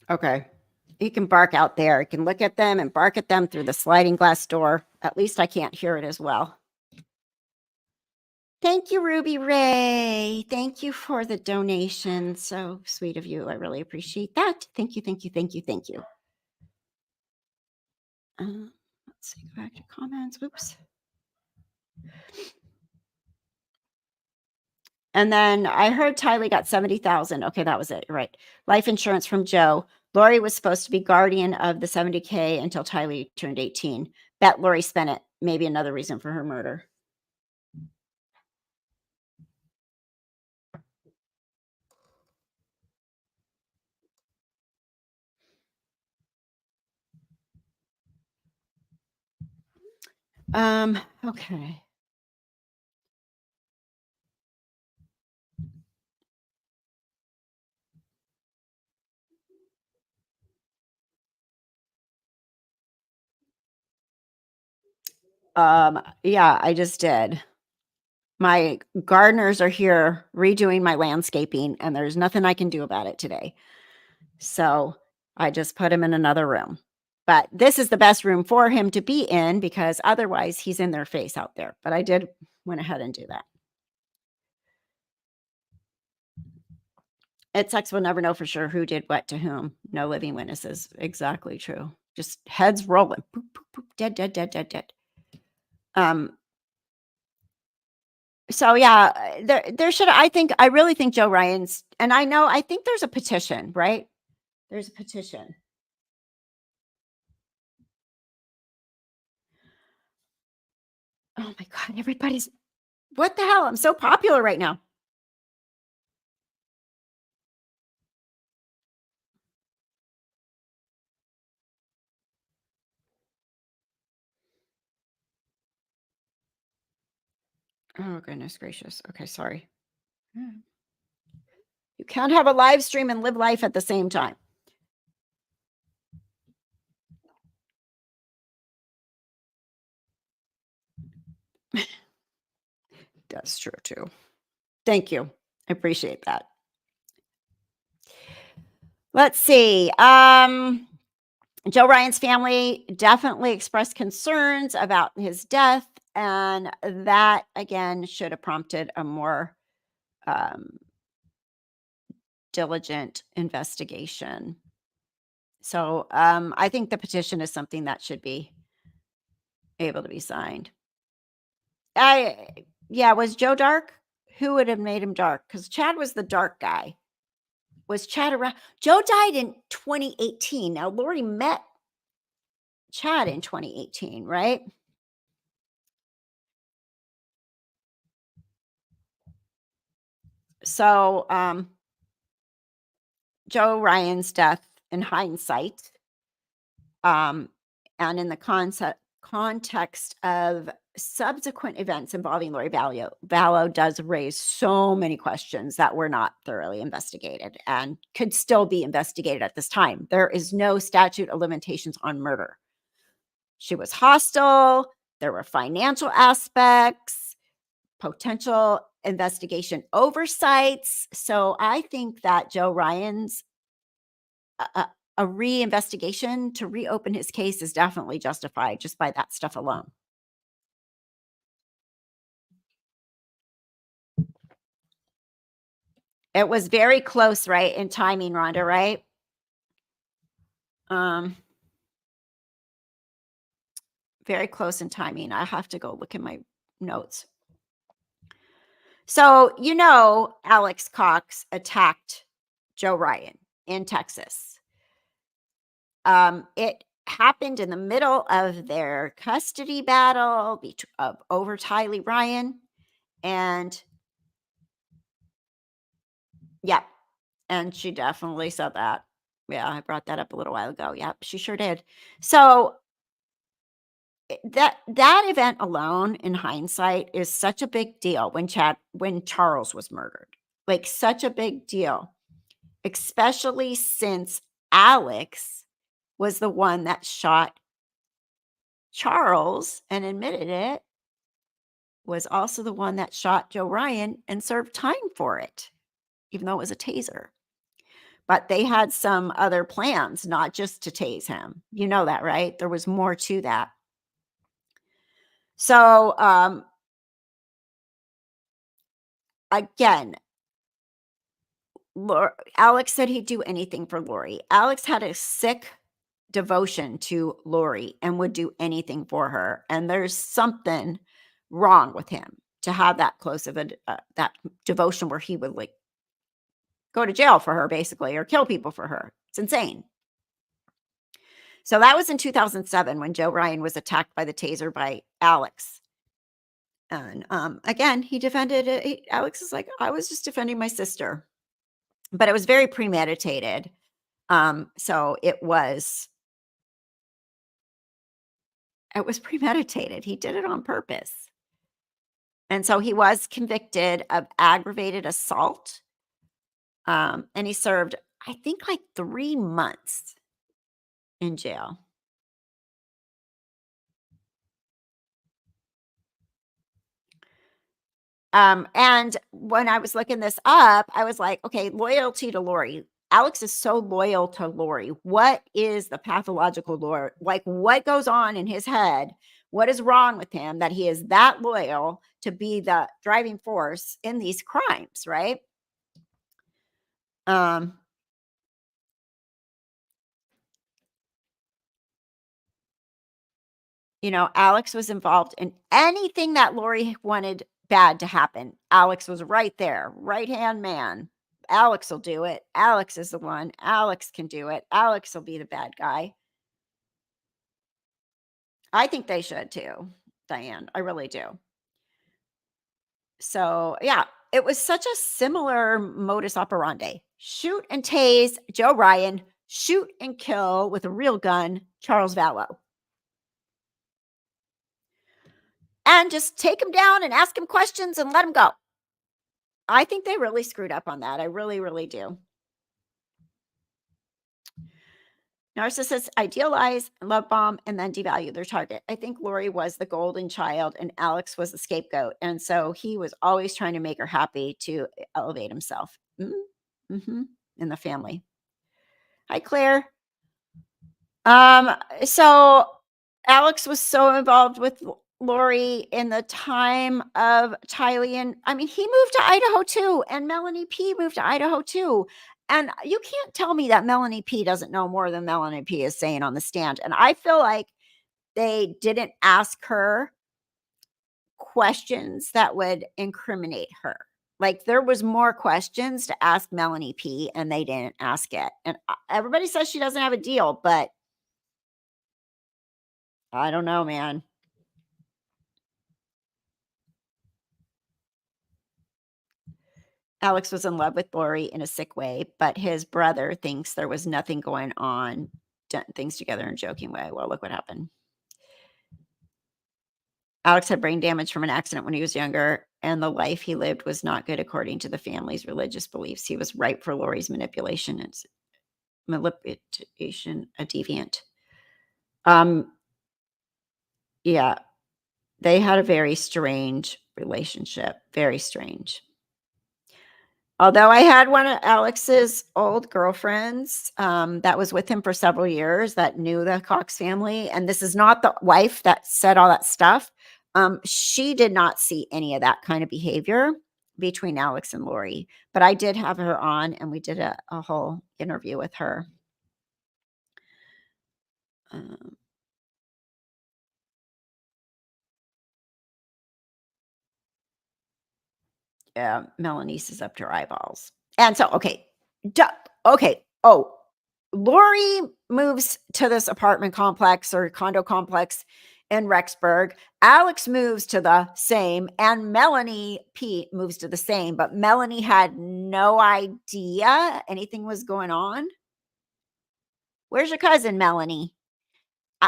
Okay. He can bark out there. He can look at them and bark at them through the sliding glass door. At least I can't hear it as well. Thank you, Ruby Ray. Thank you for the donation. So sweet of you. I really appreciate that. Thank you, thank you, thank you, thank you. Let's see, go back to comments. Whoops. And then I heard Tylee got 70,000. Okay, that was it. Right. Life insurance from Joe. Lori was supposed to be guardian of the 70K until Tylee turned 18. Bet Lori spent it. Maybe another reason for her murder. Okay. Yeah, I just did. My gardeners are here redoing my landscaping, and there's nothing I can do about it today. So I just put him in another room. But this is the best room for him to be in because otherwise he's in their face out there. But I did went ahead and do that. It sucks. We'll never know for sure who did what to whom. No living witnesses. Exactly true. Just heads rolling. Boop, boop, boop. Dead, dead, dead, dead, dead. So yeah, there should, I really think Joe Ryan's, and I think there's a petition, right? There's a petition. Oh my God, everybody's, what the hell? I'm so popular right now. Oh goodness gracious. Okay, sorry. You can't have a live stream and live life at the same time. That's true too. Thank you. I appreciate that. Let's see. Joe Ryan's family definitely expressed concerns about his death, and that again should have prompted a more diligent investigation. So I think the petition is something that should be able to be signed. Was Joe dark? Who would have made him dark? Because Chad was the dark guy. Was Chad around? Joe died in 2018. Now Lori met Chad in 2018, right? So Joe Ryan's death in hindsight, and in the context of subsequent events involving Lori Vallow does raise so many questions that were not thoroughly investigated and could still be investigated at this time. There is no statute of limitations on murder. She was hostile. There were financial aspects, potential investigation oversights. So I think that Joe Ryan's a reinvestigation to reopen his case is definitely justified just by that stuff alone. It was very close, right, in timing, Rhonda, right? Very close in timing. I have to go look in my notes. So, Alex Cox attacked Joe Ryan in Texas. It happened in the middle of their custody battle over Tylee Ryan. And yeah, and she definitely said that. Yeah, I brought that up a little while ago. Yep, she sure did. So that event alone in hindsight is such a big deal when Charles was murdered. Like such a big deal, especially since Alex was the one that shot Charles and admitted it, was also the one that shot Joe Ryan and served time for it, even though it was a taser. But they had some other plans, not just to tase him. You know that, right? There was more to that. So, again, Alex said he'd do anything for Lori. Alex had a sick devotion to Lori and would do anything for her. And there's something wrong with him to have that close of a that devotion where he would like go to jail for her basically or kill people for her. It's insane. So that was in 2007 when Joe Ryan was attacked by the taser by Alex. And again, he defended it. Alex is like, I was just defending my sister, but it was very premeditated. So it was premeditated. He did it on purpose. And so he was convicted of aggravated assault. And he served, I think, like 3 months in jail. And when I was looking this up, I was like, okay, loyalty to Lori. Alex is so loyal to Lori. What is the pathological Lori? Like, what goes on in his head? What is wrong with him that he is that loyal to be the driving force in these crimes, right? Um, Alex was involved in anything that Lori wanted bad to happen. Alex was right there, right hand man. Alex will do it. Alex is the one. Alex can do it. Alex will be the bad guy. I think they should too, Diane. I really do. So, yeah, it was such a similar modus operandi. Shoot and tase Joe Ryan, shoot and kill with a real gun Charles Vallow. And just take him down and ask him questions and let him go. I think they really screwed up on that. I really, really do. Narcissists idealize, love bomb, and then devalue their target. I think Lori was the golden child and Alex was the scapegoat. And so he was always trying to make her happy to elevate himself in the family. Hi, Claire. So Alex was so involved with Lori in the time of Tylee, and I mean, he moved to Idaho too, and Melanie P moved to Idaho too. And you can't tell me that Melanie P doesn't know more than Melanie P is saying on the stand. And I feel like they didn't ask her questions that would incriminate her. Like there was more questions to ask Melanie P, and they didn't ask it. And everybody says she doesn't have a deal, but I don't know, man. Alex was in love with Lori in a sick way, but his brother thinks there was nothing going on, done things together in a joking way. Well, look what happened. Alex had brain damage from an accident when he was younger, and the life he lived was not good according to the family's religious beliefs. He was ripe for Lori's manipulation. It's manipulation, a deviant. Yeah, they had a very strange relationship, very strange. Although I had one of Alex's old girlfriends, that was with him for several years that knew the Cox family, and this is not the wife that said all that stuff. She did not see any of that kind of behavior between Alex and Lori, but I did have her on, and we did a whole interview with her. Um, yeah, Melanie's is up to her eyeballs. And so, okay. Okay. Oh, Lori moves to this apartment complex or condo complex in Rexburg. Alex moves to the same, and Melanie P moves to the same, but Melanie had no idea anything was going on. Where's your cousin, Melanie?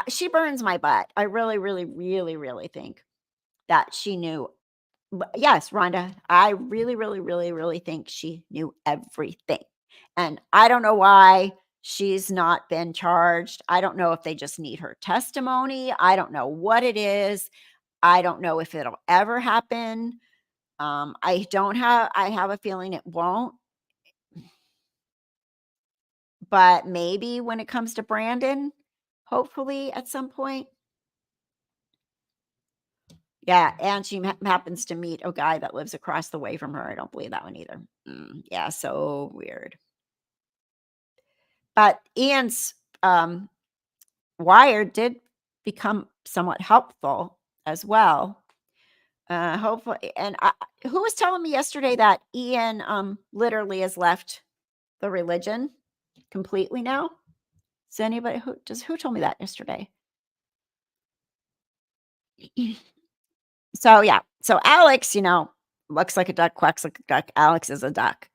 She burns my butt. I really, really, really, really think that she knew. Yes, Rhonda, I really, really, really, really think she knew everything. And I don't know why she's not been charged. I don't know if they just need her testimony. I don't know what it is. I don't know if it'll ever happen. I have a feeling it won't, but maybe when it comes to Brandon, hopefully at some point. Yeah, and she happens to meet a guy that lives across the way from her. I don't believe that one either. Yeah, so weird. But Ian's wire did become somewhat helpful as well. Hopefully, and who was telling me yesterday that Ian literally has left the religion completely now? Is anybody who told me that yesterday? So yeah, so Alex, looks like a duck, quacks like a duck. Alex is a duck.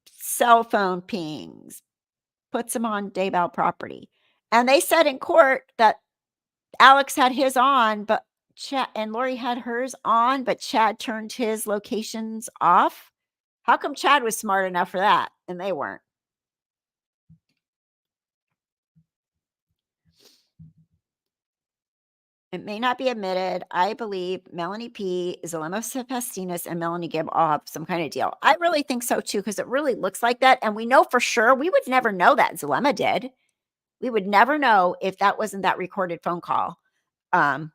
Cell phone pings, puts him on Daybell property. And they said in court that Alex had his on, but Chad and Lori had hers on, but Chad turned his locations off. How come Chad was smart enough for that and they weren't? It may not be admitted. I believe Melanie P, Zalema Sepestinas, and Melanie Gibb all have some kind of deal. I really think so too, because it really looks like that. And we know for sure we would never know that Zalema did. We would never know if that wasn't that recorded phone call um,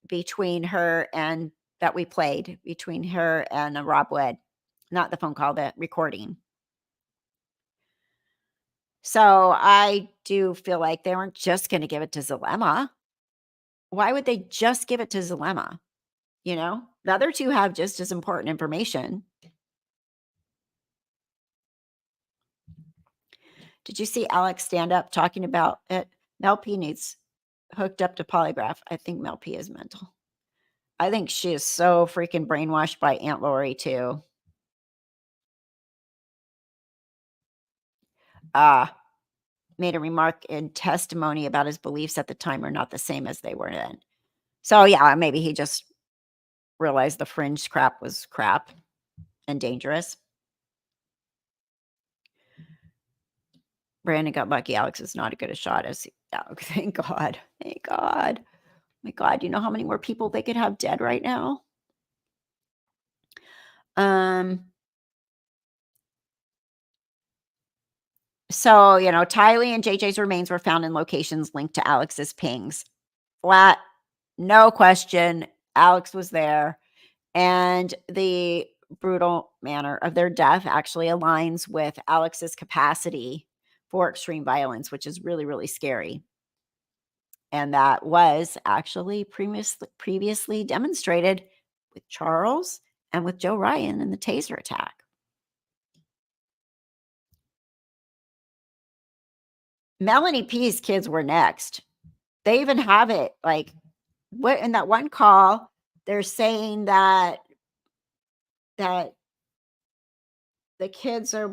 between her and that we played between her and Rob Wood, not the phone call, the recording. So I do feel like they weren't just going to give it to Zalema. Why would they just give it to Zalema? The other two have just as important information. Did you see Alex stand up talking about it? Mel P needs hooked up to polygraph. I think Mel P is mental. I think she is so freaking brainwashed by Aunt Lori too. Made a remark in testimony about his beliefs at the time are not the same as they were then. So yeah, maybe he just realized the fringe crap was crap and dangerous. Brandon got lucky. Alex is not as good a shot as thank God. Thank God. My God, you know how many more people they could have dead right now? So, Tylee and JJ's remains were found in locations linked to Alex's pings. Flat, no question. Alex was there. And the brutal manner of their death actually aligns with Alex's capacity for extreme violence, which is really, really scary. And that was actually previously demonstrated with Charles and with Joe Ryan in the taser attack. Melanie P's kids were next. They even have it like what in that one call, they're saying that the kids are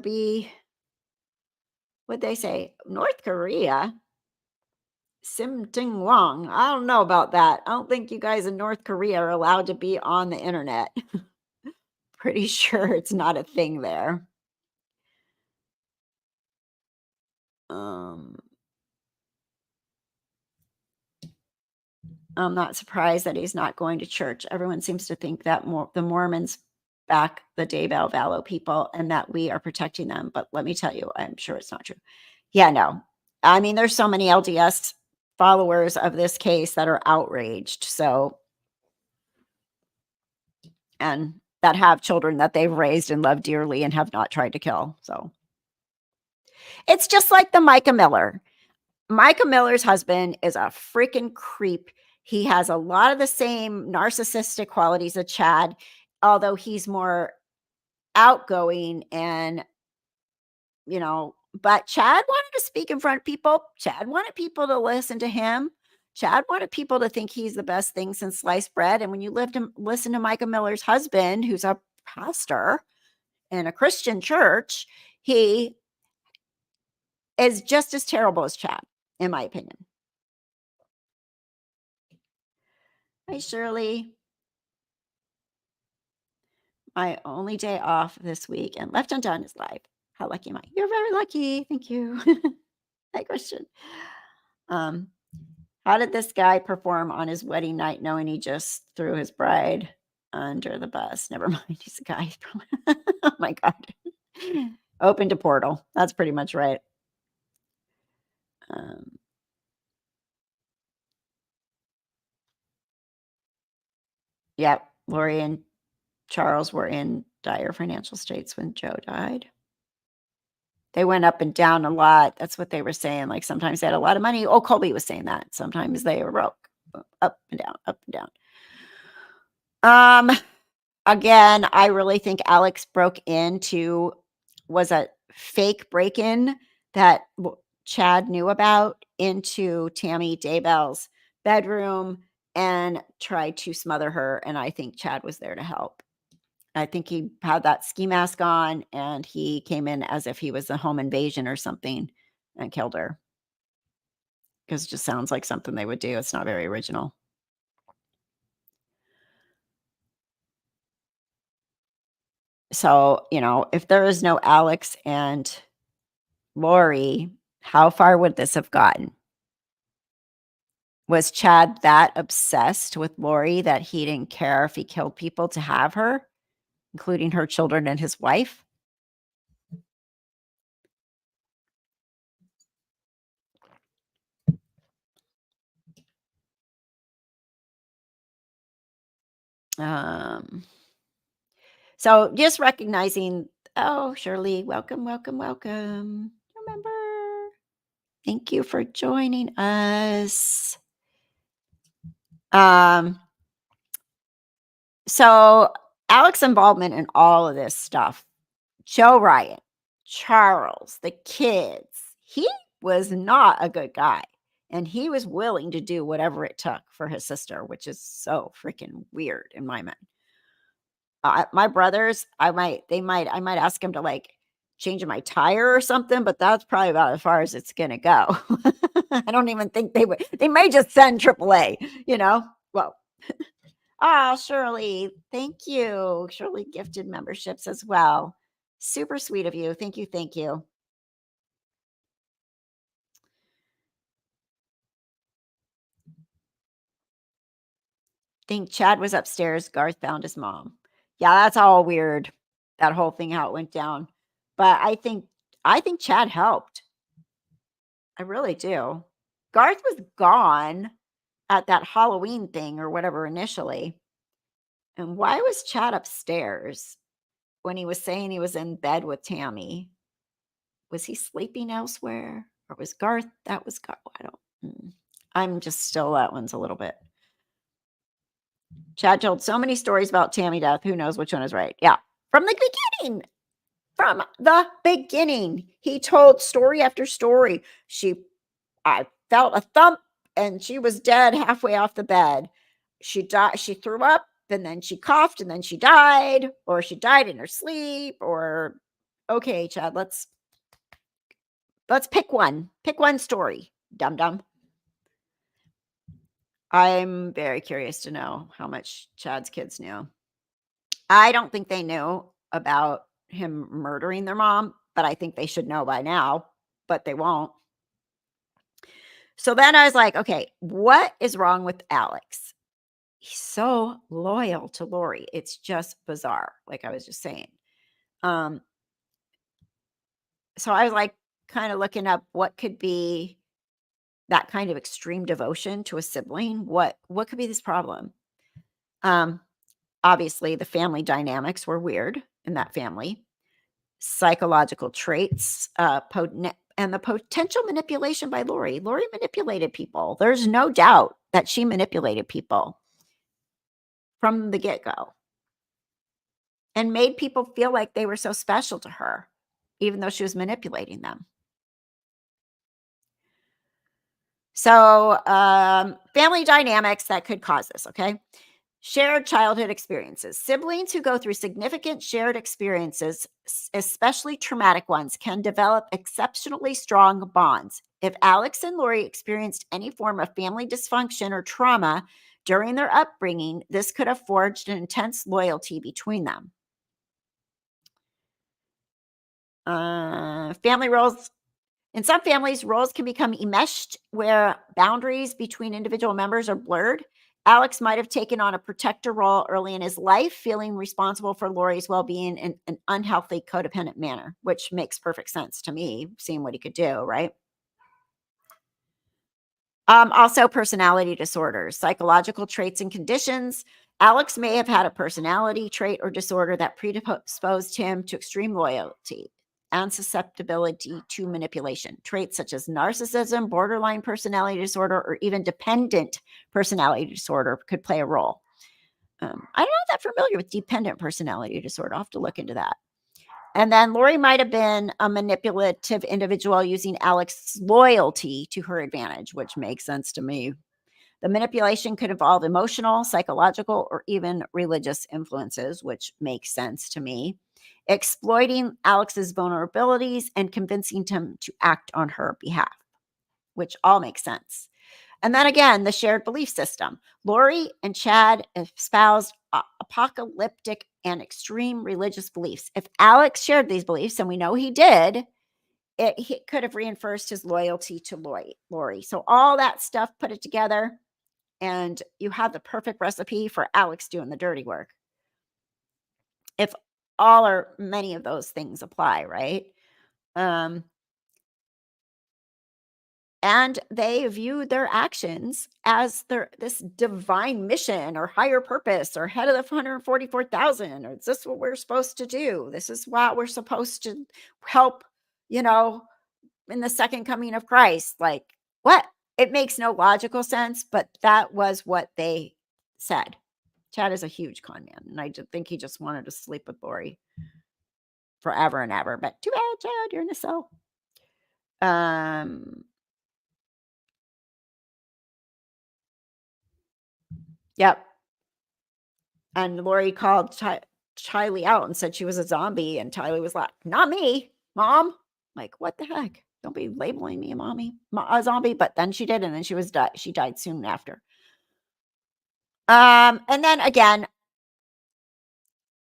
what they say, North Korea. Sim Ting Wong. I don't know about that. I don't think you guys in North Korea are allowed to be on the internet. Pretty sure it's not a thing there. Um, I'm not surprised that he's not going to church. Everyone seems to think that the Mormons back the Daybell Vallow people and that we are protecting them. But let me tell you, I'm sure it's not true. Yeah, no. I mean, there's so many LDS followers of this case that are outraged. So, and that have children that they've raised and love dearly and have not tried to kill. So it's just like the Mica Miller. Mica Miller's husband is a freaking creep. He has a lot of the same narcissistic qualities of Chad, although he's more outgoing and, But Chad wanted to speak in front of people. Chad wanted people to listen to him. Chad wanted people to think he's the best thing since sliced bread. And when you listen to Mica Miller's husband, who's a pastor in a Christian church, he is just as terrible as Chad, in my opinion. Hi, Shirley. My only day off this week and Left Undone is live. How lucky am I? You're very lucky. Thank you. That question. Um, how did this guy perform on his wedding night knowing he just threw his bride under the bus? Never mind. He's a guy. Oh my God. Opened a portal. That's pretty much right. Um, yep. Lori and Charles were in dire financial states when Joe died. They went up and down a lot. That's what they were saying. Like sometimes they had a lot of money. Oh, Colby was saying that. Sometimes they were broke. Up and down, up and down. Again, I really think Alex broke into was a fake break-in that Chad knew about into Tammy Daybell's bedroom and tried to smother her. And I think Chad was there to help. I think he had that ski mask on and he came in as if he was a home invasion or something and killed her. Because it just sounds like something they would do. It's not very original. So, if there is no Alex and Lori, how far would this have gotten? Was Chad that obsessed with Lori that he didn't care if he killed people to have her, including her children and his wife? Um, so just recognizing, oh, Shirley, welcome, welcome, welcome. Remember, thank you for joining us. So Alex's involvement in all of this stuff, Joe Ryan, Charles, the kids, he was not a good guy. And he was willing to do whatever it took for his sister, which is so freaking weird in my mind. My brothers, I might ask him to like change my tire or something, but that's probably about as far as it's gonna go. I don't even think they would. They may just send AAA, Well, Shirley, thank you. Shirley gifted memberships as well. Super sweet of you. Thank you. Thank you. Think Chad was upstairs. Garth found his mom. Yeah, that's all weird. That whole thing, how it went down. But I think Chad helped. I really do. Garth was gone at that Halloween thing or whatever initially. And why was Chad upstairs when he was saying he was in bed with Tammy? Was he sleeping elsewhere? Or was Garth? That was Garth. I don't. I'm just still, that one's a little bit. Chad told so many stories about Tammy death. Who knows which one is right? Yeah. From the beginning. From the beginning. He told story after story. I felt a thump and she was dead halfway off the bed. She died. She threw up and then she coughed and then she died, or she died in her sleep, or okay, Chad, let's pick one. Pick one story, dum dum. I'm very curious to know how much Chad's kids knew. I don't think they knew about him murdering their mom, but I think they should know by now, but they won't. So then I was like, okay, what is wrong with Alex? He's so loyal to Lori. It's just bizarre, like I was just saying. So I was like kind of looking up what could be that kind of extreme devotion to a sibling. What could be this problem? Obviously the family dynamics were weird in that family. Psychological traits, and the potential manipulation by Lori. Lori manipulated people. There's no doubt that she manipulated people from the get-go and made people feel like they were so special to her, even though she was manipulating them. So, family dynamics that could cause this, okay? Shared childhood experiences. Siblings who go through significant shared experiences, especially traumatic ones, can develop exceptionally strong bonds. If Alex and Lori experienced any form of family dysfunction or trauma during their upbringing, this could have forged an intense loyalty between them. Family roles. In some families, roles can become enmeshed where boundaries between individual members are blurred. Alex might have taken on a protector role early in his life, feeling responsible for Lori's well being in an unhealthy, codependent manner, which makes perfect sense to me, seeing what he could do, right? Also, personality disorders, psychological traits and conditions. Alex may have had a personality trait or disorder that predisposed him to extreme loyalty and susceptibility to manipulation. Traits such as narcissism, borderline personality disorder, or even dependent personality disorder could play a role. I'm not that familiar with dependent personality disorder. I'll have to look into that. And then Lori might have been a manipulative individual using Alex's loyalty to her advantage, which makes sense to me. The manipulation could involve emotional, psychological, or even religious influences, which makes sense to me. Exploiting Alex's vulnerabilities and convincing him to act on her behalf, which all makes sense. And then again, the shared belief system. Lori and Chad espoused apocalyptic and extreme religious beliefs. If Alex shared these beliefs, and we know he did, he could have reinforced his loyalty to Lori. So all that stuff, put it together, and you have the perfect recipe for Alex doing the dirty work. If all or many of those things apply, right? Um, and they view their actions as this divine mission or higher purpose or head of the 144,000, or is this what we're supposed to do? This is what we're supposed to help, you know, in the second coming of Christ. Like, what? It makes no logical sense, but that was what they said. Chad is a huge con man, and I think he just wanted to sleep with Lori forever and ever. But too bad, Chad, you're in the cell. Um, yep. And Lori called Tylee out and said she was a zombie, and Tylee was like, "Not me, mom." Like, what the heck? Don't be labeling me a zombie. But then she did, and then she died soon after. And then again,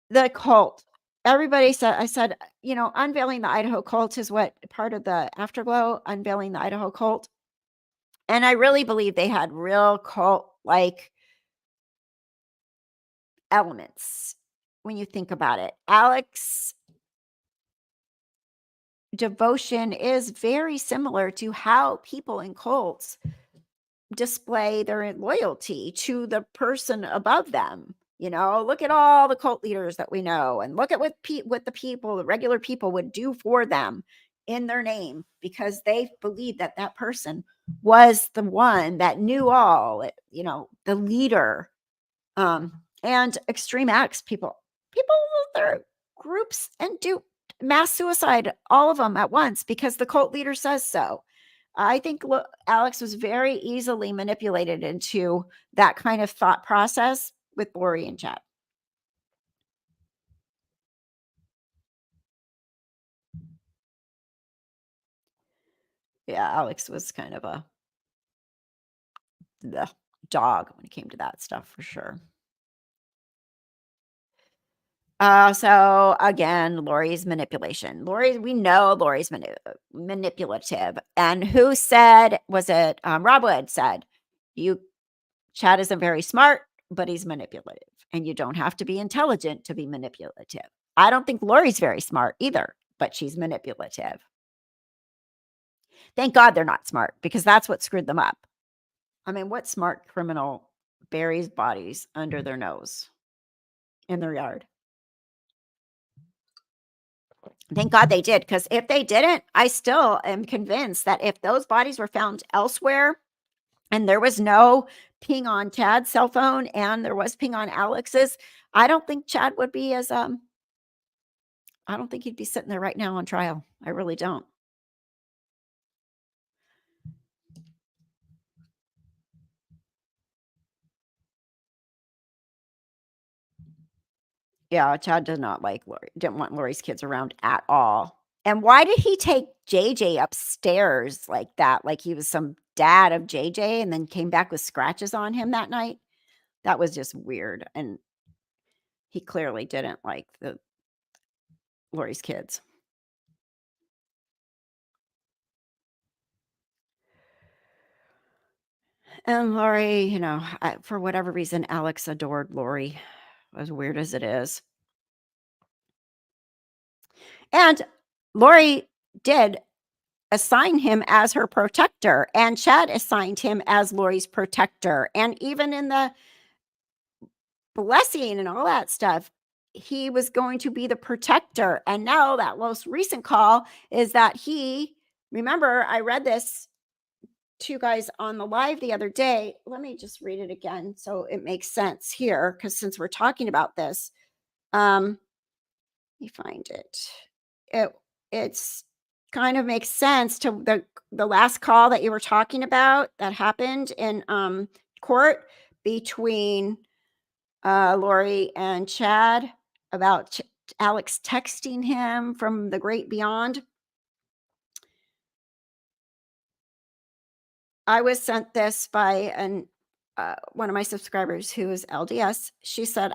the cult. Everybody said, I said, unveiling the Idaho cult is what part of the afterglow, unveiling the Idaho cult. And I really believe they had real cult like elements when you think about it. Alex devotion is very similar to how people in cults display their loyalty to the person above them. Look at all the cult leaders that we know, and look at what the regular people would do for them in their name, because they believe that that person was the one that knew all, the leader. And extreme acts, people their groups and do mass suicide, all of them at once, because the cult leader says so. I think Alex was very easily manipulated into that kind of thought process with Lori and Chad. Yeah, Alex was kind of a the dog when it came to that stuff, for sure. So again, Lori's manipulation. We know Lori's manipulative. And who said, was it Rob Wood said, you Chad isn't very smart, but he's manipulative. And you don't have to be intelligent to be manipulative. I don't think Lori's very smart either, but she's manipulative. Thank God they're not smart, because that's what screwed them up. I mean, what smart criminal buries bodies under their nose in their yard? Thank God they did, because if they didn't, I still am convinced that if those bodies were found elsewhere and there was no ping on Chad's cell phone and there was ping on Alex's, I don't think Chad would be I don't think he'd be sitting there right now on trial. I really don't. Yeah, Chad does not like Lori, didn't want Lori's kids around at all. And why did he take JJ upstairs like that? Like he was some dad of JJ and then came back with scratches on him that night? That was just weird. And he clearly didn't like the Lori's kids. And Lori, for whatever reason, Alex adored Lori, as weird as it is. And Lori did assign him as her protector, and Chad assigned him as Lori's protector. And even in the blessing and all that stuff, he was going to be the protector. And now that most recent call is that remember, I read this to you guys on the live the other day. Let me just read it again so it makes sense here, because since we're talking about this, let me find it. It's kind of makes sense to the last call that you were talking about that happened in court between Lori and Chad about Alex texting him from the great beyond. I was sent this by one of my subscribers who is LDS. She said,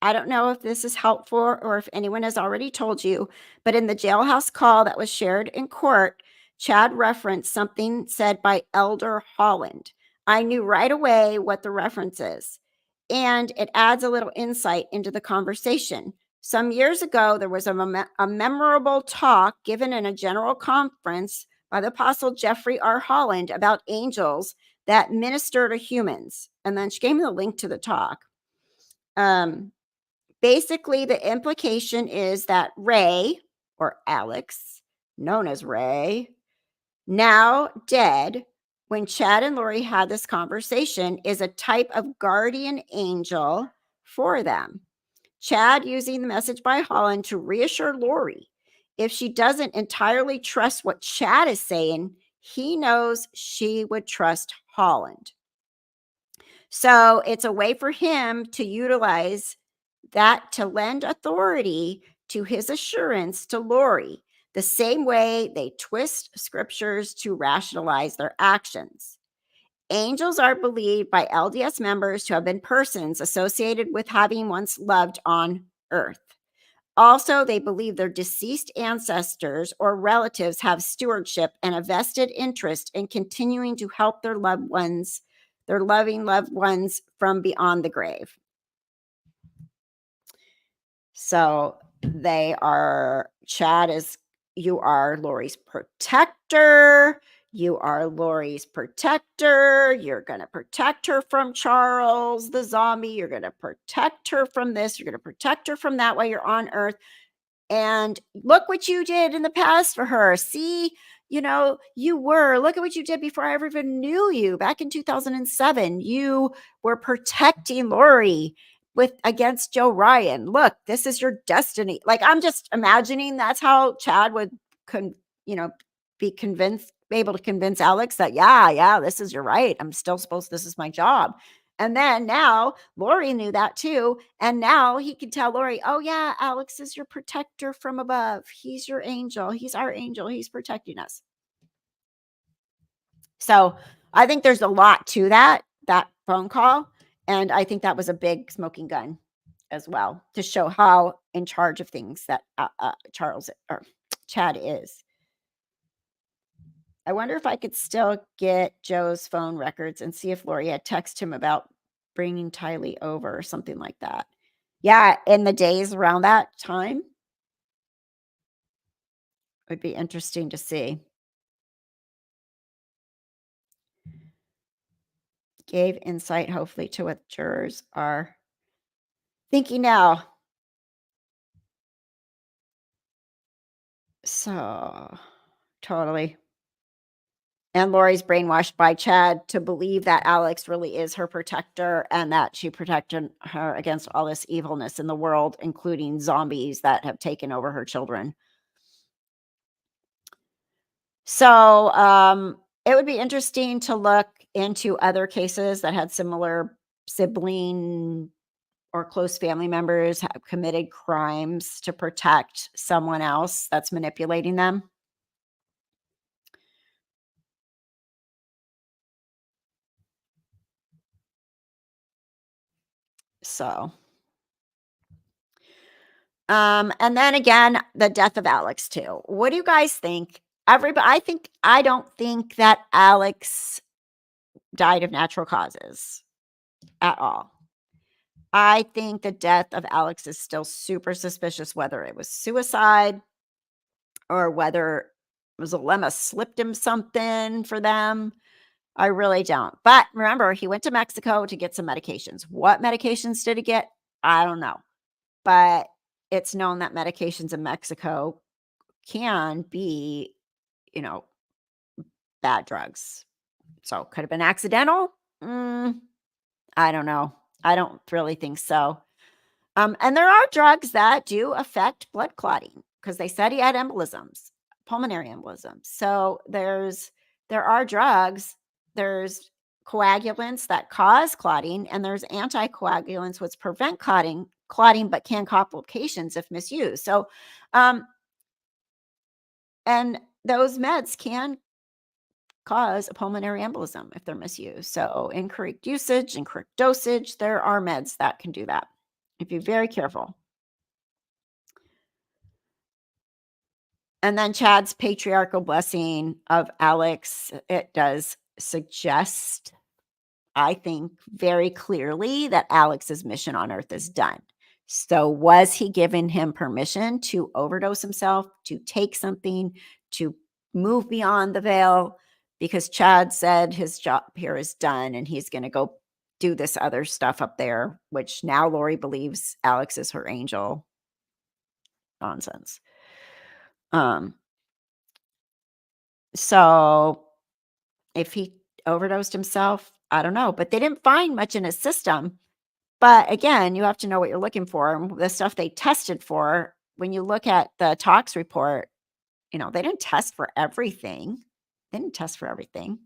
I don't know if this is helpful or if anyone has already told you, but in the jailhouse call that was shared in court, Chad referenced something said by Elder Holland. I knew right away what the reference is, and it adds a little insight into the conversation. Some years ago, there was a memorable talk given in a general conference by the Apostle Jeffrey R. Holland about angels that minister to humans. And then she gave me the link to the talk. Basically, the implication is that Ray, or Alex, known as Ray, now dead, when Chad and Lori had this conversation, is a type of guardian angel for them. Chad using the message by Holland to reassure Lori. If she doesn't entirely trust what Chad is saying, he knows she would trust Holland. So it's a way for him to utilize that to lend authority to his assurance to Lori, the same way they twist scriptures to rationalize their actions. Angels are believed by LDS members to have been persons associated with having once loved on earth. Also, they believe their deceased ancestors or relatives have stewardship and a vested interest in continuing to help their loved ones, their loving loved ones from beyond the grave. So you are Lori's protector. You are Lori's protector. You're going to protect her from Charles, the zombie. You're going to protect her from this. You're going to protect her from that while you're on Earth. And look what you did in the past for her. See, look at what you did before I ever even knew you. Back in 2007, you were protecting Lori against Joe Ryan. Look, this is your destiny. Like, I'm just imagining that's how Chad would be able to convince Alex that, yeah, this is, you're right. this is my job. And then now Lori knew that too. And now he can tell Lori, oh yeah, Alex is your protector from above. He's your angel. He's our angel. He's protecting us. So I think there's a lot to that phone call. And I think that was a big smoking gun as well to show how in charge of things that Chad is. I wonder if I could still get Joe's phone records and see if Lori had texted him about bringing Tylee over or something like that. Yeah, in the days around that time. It would be interesting to see. Gave insight, hopefully, to what jurors are thinking now. So, totally. And Lori's brainwashed by Chad to believe that Alex really is her protector and that she protected her against all this evilness in the world, including zombies that have taken over her children. So it would be interesting to look into other cases that had similar sibling or close family members have committed crimes to protect someone else that's manipulating them. So, and then again, the death of Alex too. What do you guys think? Everybody, I don't think that Alex died of natural causes at all. I think the death of Alex is still super suspicious, whether it was suicide or whether Zalema slipped him something for them. I really don't. But remember, he went to Mexico to get some medications. What medications did he get? I don't know. But it's known that medications in Mexico can be, you know, bad drugs. So could have been accidental. I don't know. I don't really think so. And there are drugs that do affect blood clotting because they said he had embolisms, pulmonary embolisms. So there are drugs, there's coagulants that cause clotting, and there's anticoagulants which prevent clotting, but can cause complications if misused. So, um, and those meds can cause a pulmonary embolism if they're misused. So, incorrect usage, incorrect dosage, there are meds that can do that. If you're very careful. And then Chad's patriarchal blessing of Alex, it does suggest, I think, very clearly that Alex's mission on earth is done. So, was he giving him permission to overdose himself, to take something, to move beyond the veil? Because Chad said his job here is done and he's going to go do this other stuff up there, which now Lori believes Alex is her angel. Nonsense. Um, so if he overdosed himself, I don't know, but they didn't find much in his system. But again, you have to know what you're looking for. And the stuff they tested for, when you look at the tox report, they didn't test for everything. They didn't test for everything.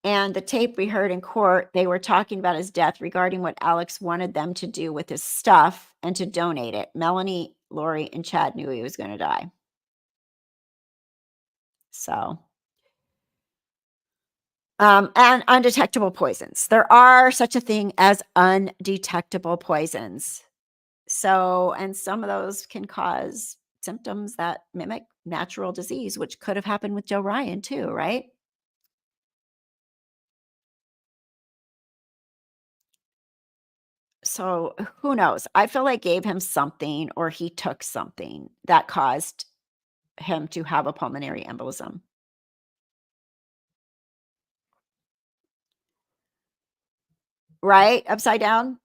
And the tape we heard in court, they were talking about his death regarding what Alex wanted them to do with his stuff and to donate it. Melanie, Lori, and Chad knew he was going to die. So, and undetectable poisons. There are such a thing as undetectable poisons. So, and some of those can cause symptoms that mimic natural disease, which could have happened with Joe Ryan too, right? So, who knows? I feel like gave him something or he took something that caused him to have a pulmonary embolism, right? Upside down?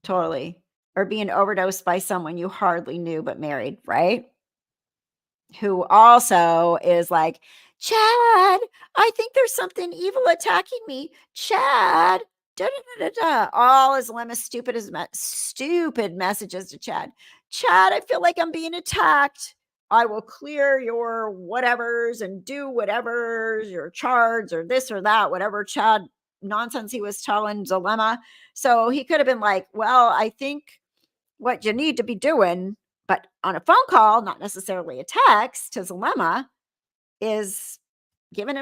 Totally. Or being overdosed by someone you hardly knew but married, right? Who also is like, "Chad, I think there's something evil attacking me. Chad, da da da da da." All his lemma stupid messages to Chad. "Chad, I feel like I'm being attacked. I will clear your whatevers and do whatever your charge or this or that, whatever Chad nonsense he was telling Zalema." So he could have been like, "Well, I think what you need to be doing," but on a phone call, not necessarily a text to Zalema, is giving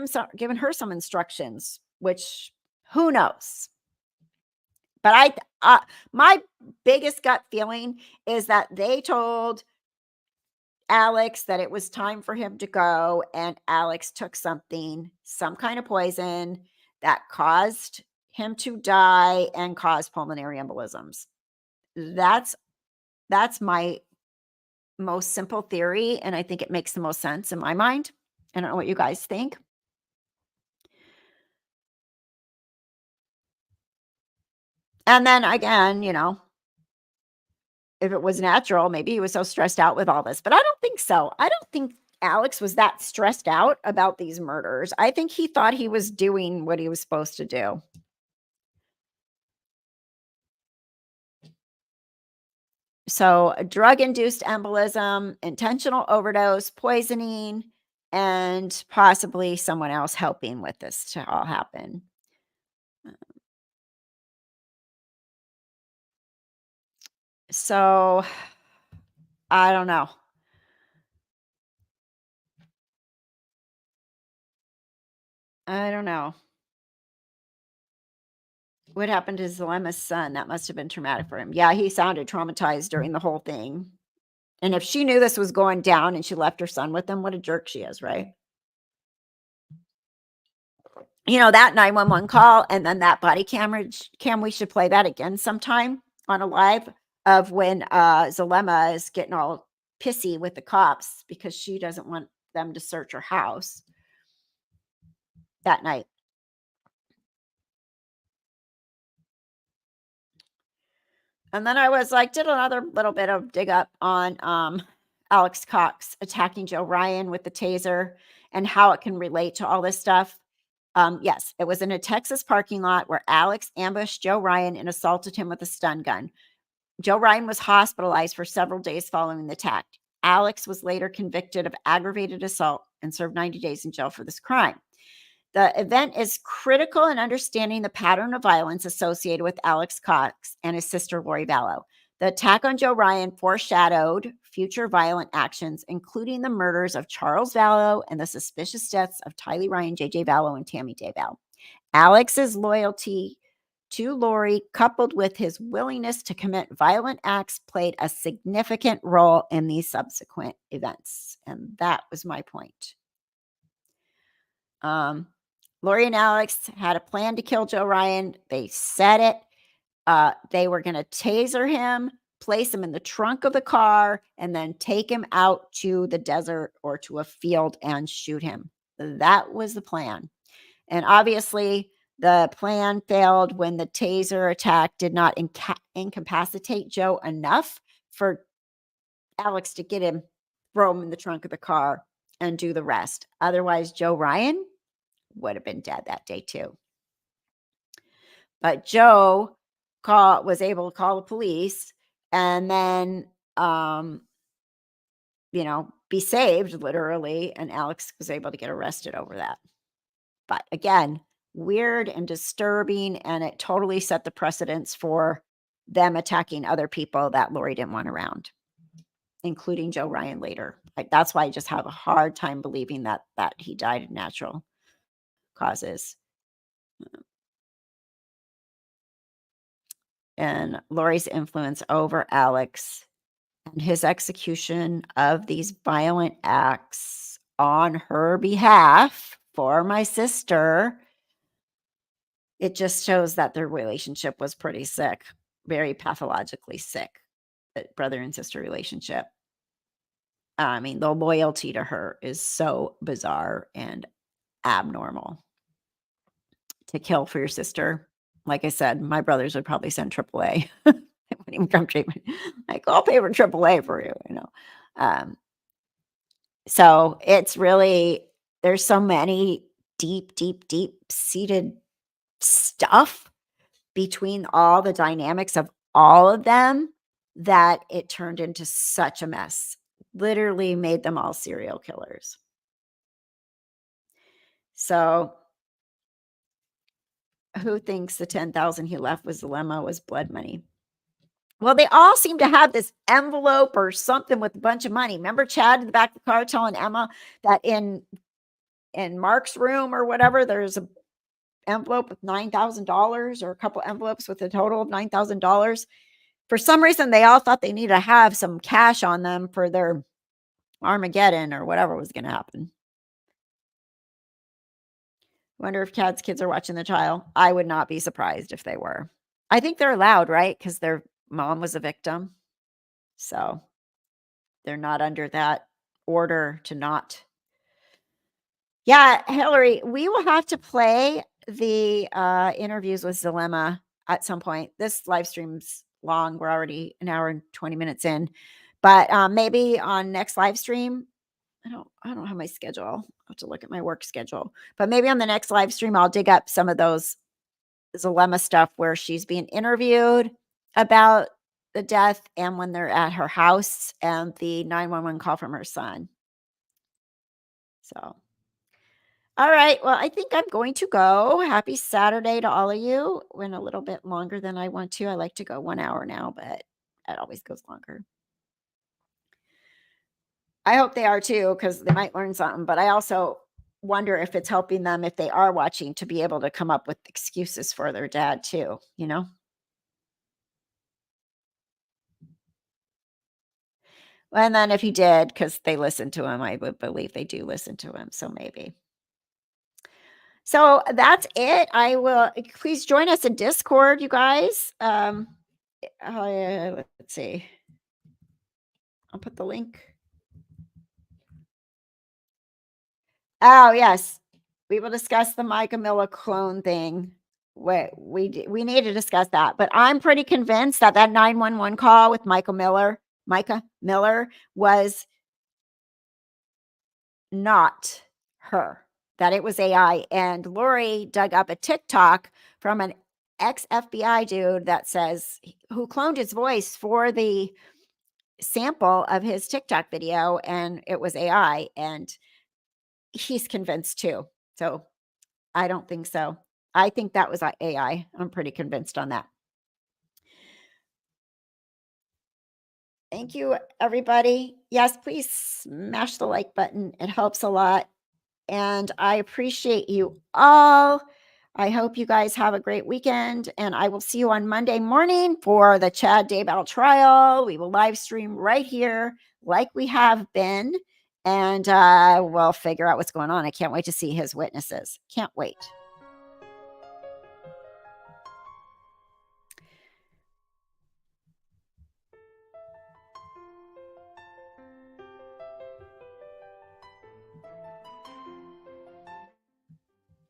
her some instructions, which who knows? But my biggest gut feeling is that they told Alex that it was time for him to go, and Alex took something, some kind of poison that caused him to die and caused pulmonary embolisms. That's that's my most simple theory, and I think it makes the most sense in my mind. I don't know what you guys think. And then again, if it was natural, maybe he was so stressed out with all this, but I don't think so. I don't think Alex was that stressed out about these murders. I think he thought he was doing what he was supposed to do. So, a drug induced embolism, intentional overdose, poisoning, and possibly someone else helping with this to all happen. So I don't know. I don't know. What happened to Zulema's son? That must have been traumatic for him. Yeah, he sounded traumatized during the whole thing. And if she knew this was going down and she left her son with him, what a jerk she is, right? That 911 call and then that body camera cam, we should play that again sometime on a live of when Zulema is getting all pissy with the cops because she doesn't want them to search her house that night. And then I was like, did another little bit of dig up on Alex Cox attacking Joe Ryan with the taser and how it can relate to all this stuff. Yes, it was in a Texas parking lot where Alex ambushed Joe Ryan and assaulted him with a stun gun. Joe Ryan was hospitalized for several days following the attack. Alex was later convicted of aggravated assault and served 90 days in jail for this crime. The event is critical in understanding the pattern of violence associated with Alex Cox and his sister, Lori Vallow. The attack on Joe Ryan foreshadowed future violent actions, including the murders of Charles Vallow and the suspicious deaths of Tylee Ryan, JJ Vallow, and Tammy Daybell. Alex's loyalty to Lori, coupled with his willingness to commit violent acts, played a significant role in these subsequent events. And that was my point. Lori and Alex had a plan to kill Joe Ryan. They said it. They were going to taser him, place him in the trunk of the car, and then take him out to the desert or to a field and shoot him. That was the plan. And obviously, the plan failed when the taser attack did not incapacitate Joe enough for Alex to get him, throw him in the trunk of the car, and do the rest. Otherwise, Joe Ryan would have been dead that day too. But Joe was able to call the police and then, be saved literally. And Alex was able to get arrested over that. But again, weird and disturbing. And it totally set the precedence for them attacking other people that Lori didn't want around, including Joe Ryan later. That's why I just have a hard time believing that he died of natural causes. And Lori's influence over Alex and his execution of these violent acts on her behalf for my sister, it just shows that their relationship was pretty sick, very pathologically sick, brother and sister relationship. I mean, the loyalty to her is so bizarre and abnormal. To kill for your sister, like I said, my brothers would probably send AAA. It wouldn't even come treatment. Like, I'll pay for AAA for you. So it's really, there's so many deep, deep, deep seated stuff between all the dynamics of all of them that it turned into such a mess. Literally made them all serial killers. So who thinks the 10,000 he left was the limo was blood money? Well, they all seem to have this envelope or something with a bunch of money. Remember Chad in the back of the car telling Emma that in Mark's room or whatever, there's a envelope with $9,000 or a couple envelopes with a total of $9,000. For some reason, they all thought they needed to have some cash on them for their Armageddon or whatever was going to happen. Wonder if Chad's kids are watching the trial. I would not be surprised if they were. I think they're allowed, right? Because their mom was a victim. So they're not under that order to not. Yeah, Hillary, we will have to play the interviews with Zulema at some point. This live stream's long. We're already an hour and 20 minutes in. But maybe on next live stream, I don't have my schedule. I'll have to look at my work schedule. But maybe on the next live stream, I'll dig up some of those Zulema stuff where she's being interviewed about the death and when they're at her house and the 911 call from her son. So, all right. Well, I think I'm going to go. Happy Saturday to all of you. Went a little bit longer than I want to. I like to go 1 hour now, but it always goes longer. I hope they are too, because they might learn something. But I also wonder if it's helping them, if they are watching, to be able to come up with excuses for their dad too, you know? And then if he did, because they listen to him, I would believe they do listen to him. So maybe. So that's it. I will please join us in Discord, you guys. Let's see. I'll put the link. Oh, yes. We will discuss the Mica Miller clone thing. We need to discuss that. But I'm pretty convinced that that 911 call with Mica Miller was not her, that it was AI. And Lori dug up a TikTok from an ex FBI dude that says who cloned his voice for the sample of his TikTok video, and it was AI. And he's convinced too. So I don't think so. I think that was AI. I'm pretty convinced on that. Thank you, everybody. Yes, please smash the like button. It helps a lot. And I appreciate you all. I hope you guys have a great weekend. And I will see you on Monday morning for the Chad Daybell trial. We will live stream right here, like we have been. And we'll figure out what's going on. I can't wait to see his witnesses. Can't wait.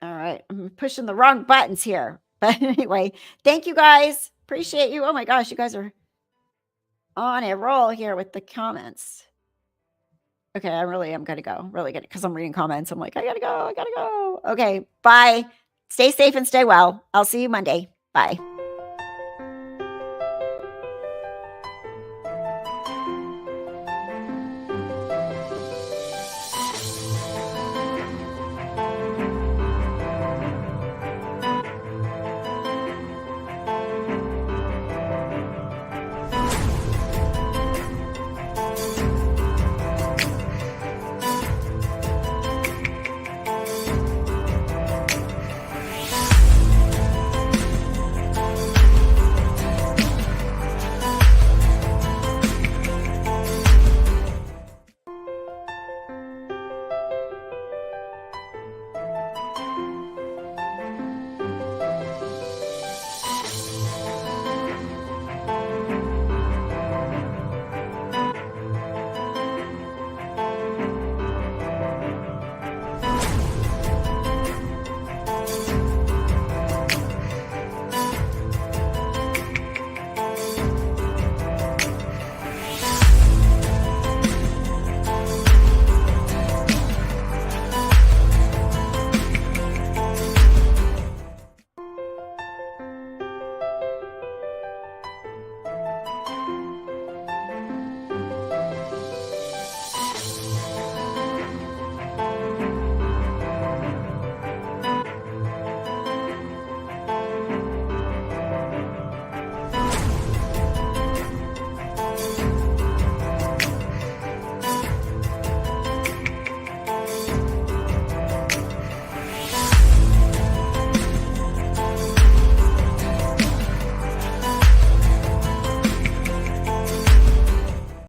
All right. I'm pushing the wrong buttons here. But anyway, thank you guys. Appreciate you. Oh my gosh, you guys are on a roll here with the comments. Okay, I really am gonna go. Really good because I'm reading comments. I'm like, I gotta go. I gotta go. Okay, bye. Stay safe and stay well. I'll see you Monday. Bye.